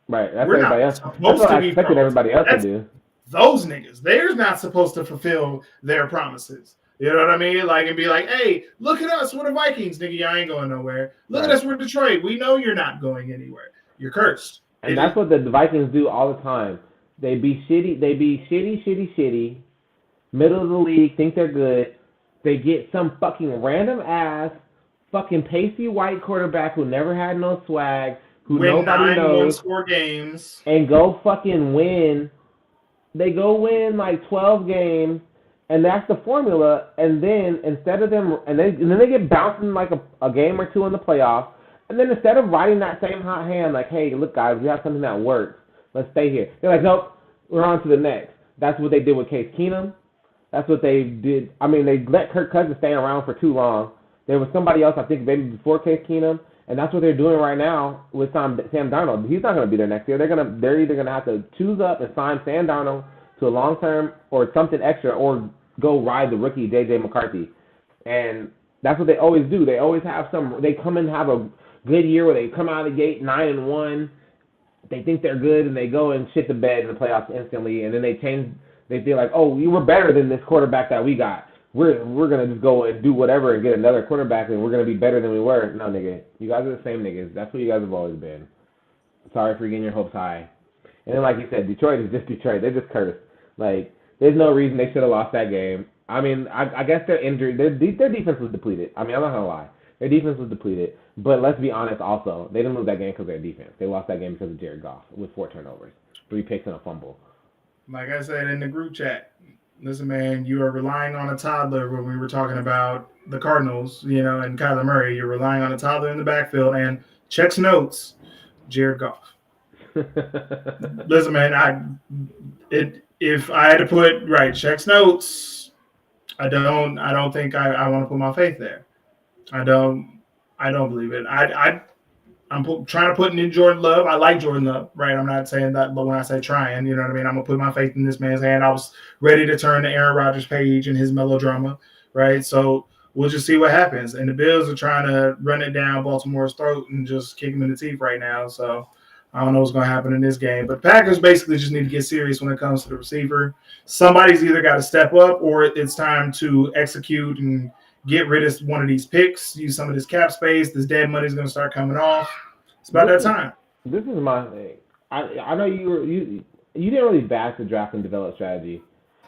Right. That's We're everybody not else. That's supposed what to I be expected frauds. everybody else to That's do. those niggas. They're not supposed to fulfill their promises. You know what I mean? Like, and be like, hey, look at us. We're the Vikings, nigga. Y'all ain't going nowhere. Look at Right. us. We're Detroit. We know you're not going anywhere. You're cursed. And that's what the Vikings do all the time. They be shitty. They be shitty. Middle of the league, think they're good. They get some fucking random ass, fucking pasty white quarterback who never had no swag, who win nobody 9 knows, one-score games. and go fucking win. They go win like 12 games, and that's the formula. And then instead of them, and then they get bounced in like a game or two in the playoffs. And then instead of riding that same hot hand, like, hey, look, guys, we have something that works. Let's stay here. They're like, nope, we're on to the next. That's what they did with Case Keenum. That's what they did. I mean, they let Kirk Cousins stay around for too long. There was somebody else, I think, maybe before Case Keenum, and that's what they're doing right now with Sam Darnold. He's not going to be there next year. They're either going to have to choose up and sign Sam Darnold to a long term or something extra, or go ride the rookie J.J. McCarthy. And that's what they always do. They always have they come and have a good year where they come out of the gate 9-1. They think they're good, and they go and shit the bed in the playoffs instantly, and then they change. They feel like, oh, you were better than this quarterback that we got. We're gonna just go and do whatever and get another quarterback, and we're gonna be better than we were. No, nigga, you guys are the same niggas. That's what you guys have always been. Sorry for getting your hopes high. And then, like you said, Detroit is just Detroit. They're just cursed. Like, there's no reason they should have lost that game. I mean, I guess they're injured. Their defense was depleted. I mean, I'm not gonna lie. Their defense was depleted. But let's be honest also. They didn't lose that game because of their defense. They lost that game because of Jared Goff with 4 turnovers, 3 picks, and a fumble. Like I said in the group chat, listen, man, you are relying on a toddler when we were talking about the Cardinals, you know, and Kyler Murray. You're relying on a toddler in the backfield, and checks notes, Jared Goff. Listen, man, if I had to put checks notes, I don't think I want to put my faith there. I don't believe it. I'm trying to put in Jordan Love. I like Jordan Love, right? I'm not saying that, but when I say trying, you know what I mean? I'm going to put my faith in this man's hand. I was ready to turn to Aaron Rodgers' page and his melodrama, right? So we'll just see what happens. And the Bills are trying to run it down Baltimore's throat and just kick him in the teeth right now. So I don't know what's going to happen in this game. But Packers basically just need to get serious when it comes to the receiver. Somebody's either got to step up, or it's time to execute and get rid of one of these picks, use some of this cap space. This dead money's going to start coming off. It's about that time. This is my thing. I know you didn't really bash the draft and develop strategy,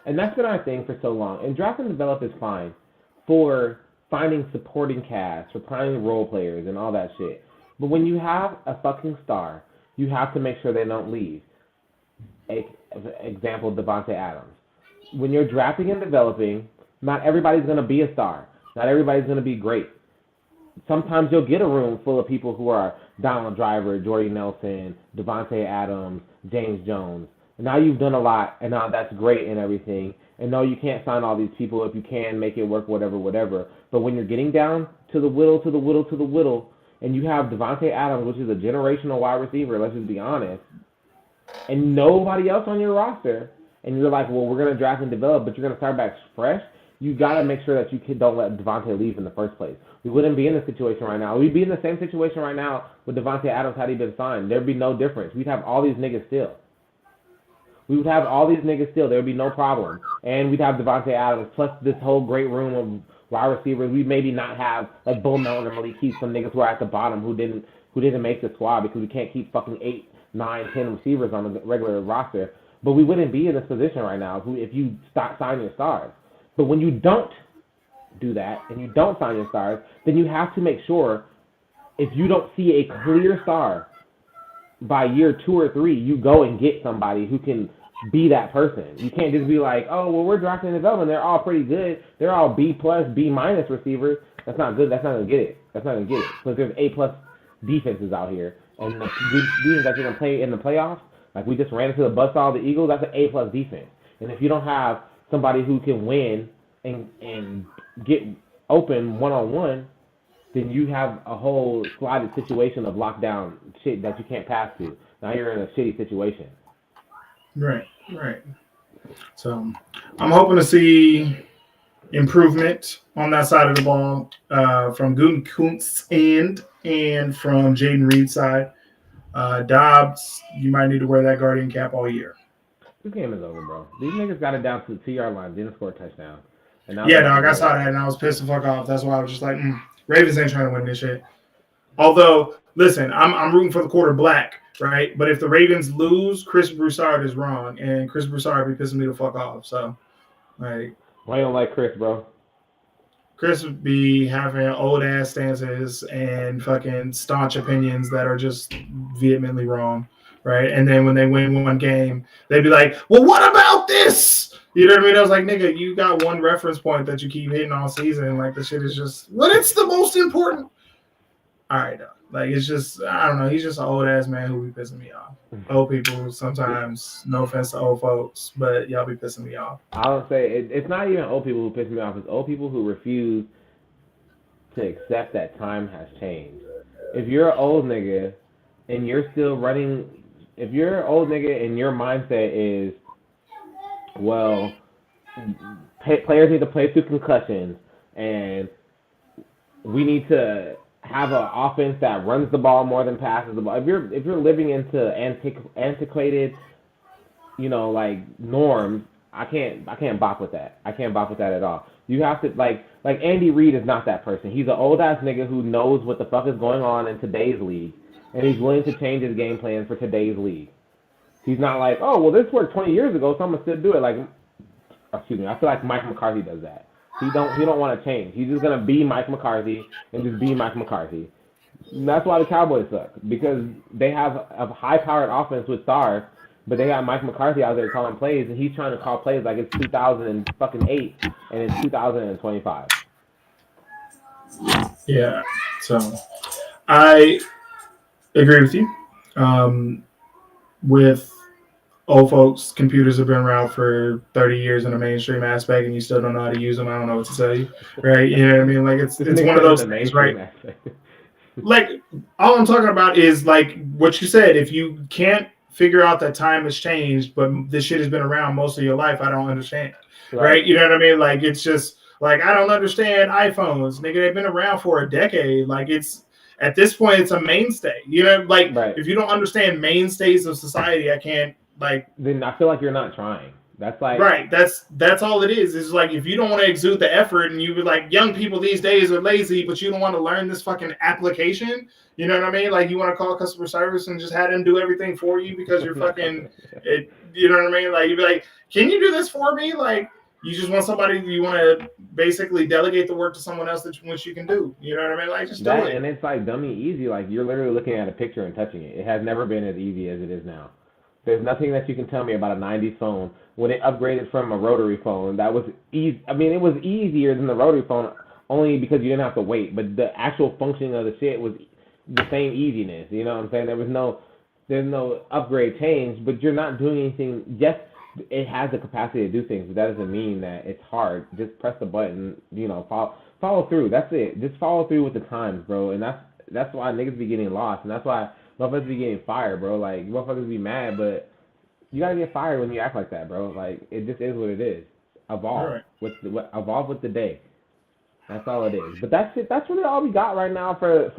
and that's been our thing for so long. And draft and develop is fine for finding supporting cast, for finding role players and all that shit. But when you have a fucking star, you have to make sure they don't leave. Example, Devontae Adams. When you're drafting and developing, not everybody's going to be a star. Not everybody's going to be great. Sometimes you'll get a room full of people who are Donald Driver, Jordy Nelson, Devontae Adams, James Jones. And now you've done a lot, and now that's great and everything. And no, you can't sign all these people. If you can, make it work, whatever. But when you're getting down to the whittle, and you have Devontae Adams, which is a generational wide receiver, let's just be honest, and nobody else on your roster, and you're like, well, we're going to draft and develop, but you're going to start back fresh, you got to make sure that you don't let Devontae leave in the first place. We wouldn't be in this situation right now. We'd be in the same situation right now with Devontae Adams had he been signed. There'd be no difference. We'd have all these niggas still. There'd be no problem. And we'd have Devontae Adams plus this whole great room of wide receivers. We maybe not have like Bull Melton or Malik Keith, some niggas who are at the bottom who didn't make the squad because we can't keep fucking 8, 9, 10 receivers on the regular roster. But we wouldn't be in this position right now if you stop signing your stars. But when you don't do that and you don't sign your stars, then you have to make sure if you don't see a clear star by year 2 or 3, you go and get somebody who can be that person. You can't just be like, oh, well, we're drafting and development. They're all pretty good. They're all B+, B- receivers. That's not good. That's not going to get it. Because there's A+ defenses out here. And the defense that you're going to play in the playoffs, like we just ran into the buzzsaw of the Eagles, that's an A+ defense. And if you don't have somebody who can win and get open one-on-one, then you have a whole slotted situation of lockdown shit that you can't pass to. Now you're in a shitty situation. Right. So I'm hoping to see improvement on that side of the ball from Gutekunst's end and from Jaden Reed's side. Doubs, you might need to wear that Guardian cap all year. This game is over, bro. These niggas got it down to the 2-yard line, didn't score a touchdown. And now Yeah, dog, I saw that and I was pissed the fuck off. That's why I was just like, Ravens ain't trying to win this shit. Although, listen, I'm rooting for the quarter black, right? But if the Ravens lose, Chris Broussard is wrong, and Chris Broussard be pissing me the fuck off. So, like, why you don't like Chris, bro? Chris would be having old ass stances and fucking staunch opinions that are just vehemently wrong, right? And then when they win one game, they'd be like, "Well, what about this?" You know what I mean? I was like, "Nigga, you got one reference point that you keep hitting all season. Like, the shit is just, well, it's the most important." All right, like, it's just, I don't know. He's just an old ass man who be pissing me off. Old people sometimes, no offense to old folks, but y'all be pissing me off. I don't say it's not even old people who piss me off. It's old people who refuse to accept that time has changed. If you're an old nigga and you're still running, if you're an old nigga and your mindset is, well, players need to play through concussions and we need to have an offense that runs the ball more than passes the ball. If you're living into antiquated, like norms, I can't bop with that. I can't bop with that at all. You have to like Andy Reid is not that person. He's an old ass nigga who knows what the fuck is going on in today's league, and he's willing to change his game plan for today's league. He's not like, oh well, this worked 20 years ago, so I'm gonna still do it. Like, excuse me, I feel like Mike McCarthy does that. He don't want to change. He's just gonna be Mike McCarthy and just be Mike McCarthy. And that's why the Cowboys suck, because they have a high-powered offense with stars, but they got Mike McCarthy out there calling plays, and he's trying to call plays like it's 2008 and it's 2025. Yeah, so I agree with you. With old folks, computers have been around for 30 years in a mainstream aspect, and you still don't know how to use them. I don't know what to tell you, right? You know what I mean? Like, it's one of those things, right? Like, all I'm talking about is, like, what you said. If you can't figure out that time has changed, but this shit has been around most of your life, I don't understand, right? You know what I mean? Like, it's just, like, I don't understand iPhones. Nigga, they've been around for a decade. Like, it's, at this point, it's a mainstay. You know, like, if you don't understand mainstays of society, I can't, like, then I feel like you're not trying. That's like, right. That's all it is. It's like, if you don't want to exude the effort and you be like, young people these days are lazy, but you don't want to learn this fucking application. You know what I mean? Like, you want to call customer service and just have them do everything for you because you're fucking, you know what I mean? Like, you'd be like, can you do this for me? Like, you just want somebody, you want to basically delegate the work to someone else which you can do. You know what I mean? Like, just do it. And it's like dummy easy. Like, you're literally looking at a picture and touching it. It has never been as easy as it is now. There's nothing that you can tell me about a 90s phone when it upgraded from a rotary phone. That was easy. I mean, it was easier than the rotary phone only because you didn't have to wait. But the actual functioning of the shit was the same easiness. You know what I'm saying? There's no upgrade change, but you're not doing anything. Yes, it has the capacity to do things, but that doesn't mean that it's hard. Just press the button, follow through. That's it. Just follow through with the times, bro. And that's why niggas be getting lost, and that's why motherfuckers be getting fired, bro. Like, motherfuckers be mad, but you gotta get fired when you act like that, bro. Like, it just is what it is. Evolve evolve with the day. That's all it is. But that's it. That's really all we got right now for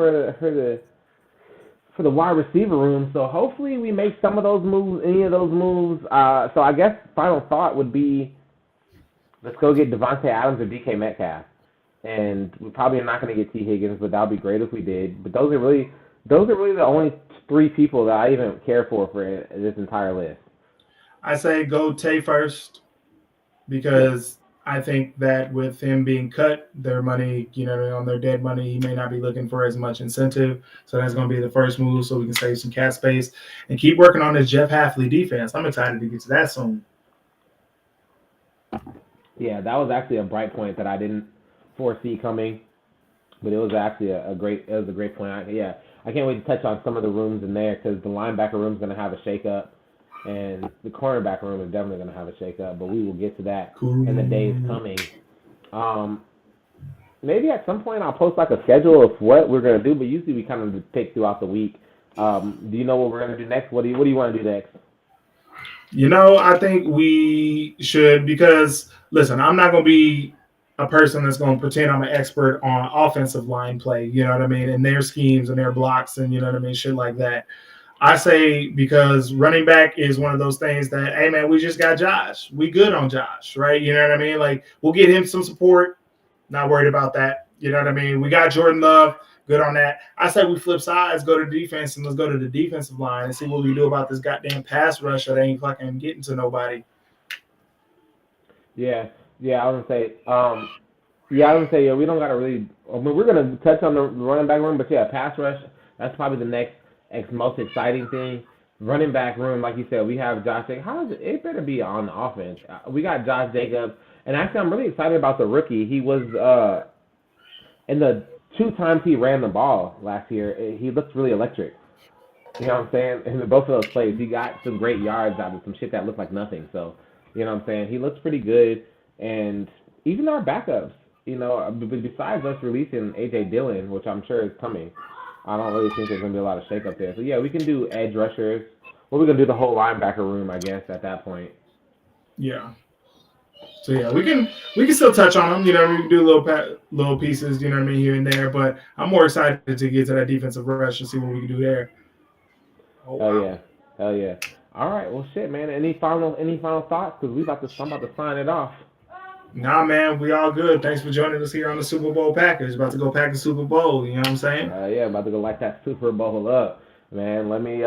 the wide receiver room. So hopefully we make some of those moves, any of those moves. So I guess final thought would be, let's go get Devontae Adams or DK Metcalf. And we're probably not going to get T. Higgins, but that would be great if we did. But those are really the only three people that I even care for this entire list. I say go Tay first, because I think that with him being cut, their money, on their dead money, he may not be looking for as much incentive. So that's going to be the first move, so we can save some cap space and keep working on this Jeff Hafley defense. I'm excited to get to that soon. Yeah, that was actually a bright point that I didn't foresee coming, but it was actually a great point. I can't wait to touch on some of the rooms in there, because the linebacker room is going to have a shakeup, and the cornerback room is definitely going to have a shakeup. But we will get to that in the days coming. maybe at some point I'll post like a schedule of what we're gonna do, but usually we kind of pick throughout the week. Do you know what we're gonna do next? What do you want to do next? I think we should because listen, I'm not going to be a person that's going to pretend I'm an expert on offensive line play. You know what I mean, and their schemes and their blocks and you know what I mean, shit like that. I say because running back is one of those things that, hey man, we just got Josh. We good on Josh, right? You know what I mean? Like we'll get him some support. Not worried about that. You know what I mean? We got Jordan Love. Good on that. I say we flip sides, go to defense, and let's go to the defensive line and see what we do about this goddamn pass rush that ain't fucking getting to nobody. Yeah, yeah, I was gonna say, we don't gotta really. I mean, we're gonna touch on the running back room, but yeah, pass rush. That's probably the next most exciting thing. Running back room, like you said, we have Josh Jacobs. How is it? It better be on the offense. We got Josh Jacobs, and actually, I'm really excited about the rookie. He was in the 2 times he ran the ball last year. He looks really electric. You know what I'm saying? In both of those plays, he got some great yards out of some shit that looked like nothing. So, you know what I'm saying? He looks pretty good. And even our backups, besides us releasing A.J. Dillon, which I'm sure is coming, I don't really think there's going to be a lot of shake-up there. So, yeah, we can do edge rushers. Well, we're going to do the whole linebacker room, I guess, at that point. Yeah. So yeah, we can still touch on them. We can do little pieces. You know what I mean, here and there. But I'm more excited to get to that defensive rush and see what we can do there. Oh, wow. Hell yeah! All right, well, shit, man. Any final thoughts? Because I'm about to sign it off. Nah, man, we all good. Thanks for joining us here on the Super Bowl Packers. About to go pack the Super Bowl. You know what I'm saying? Yeah, about to go light that Super Bowl up. Man, let me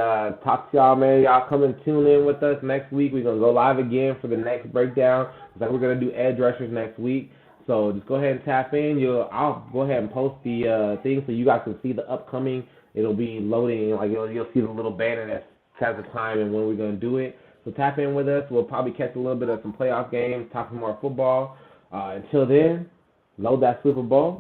talk to y'all, man. Y'all come and tune in with us next week. We're going to go live again for the next breakdown. We're going to do edge rushers next week. So just go ahead and tap in. I'll go ahead and post the thing so you guys can see the upcoming. It'll be loading. Like you'll see the little banner that has the time and when we're going to do it. So tap in with us. We'll probably catch a little bit of some playoff games, talk some more football. Until then, load that Super Bowl.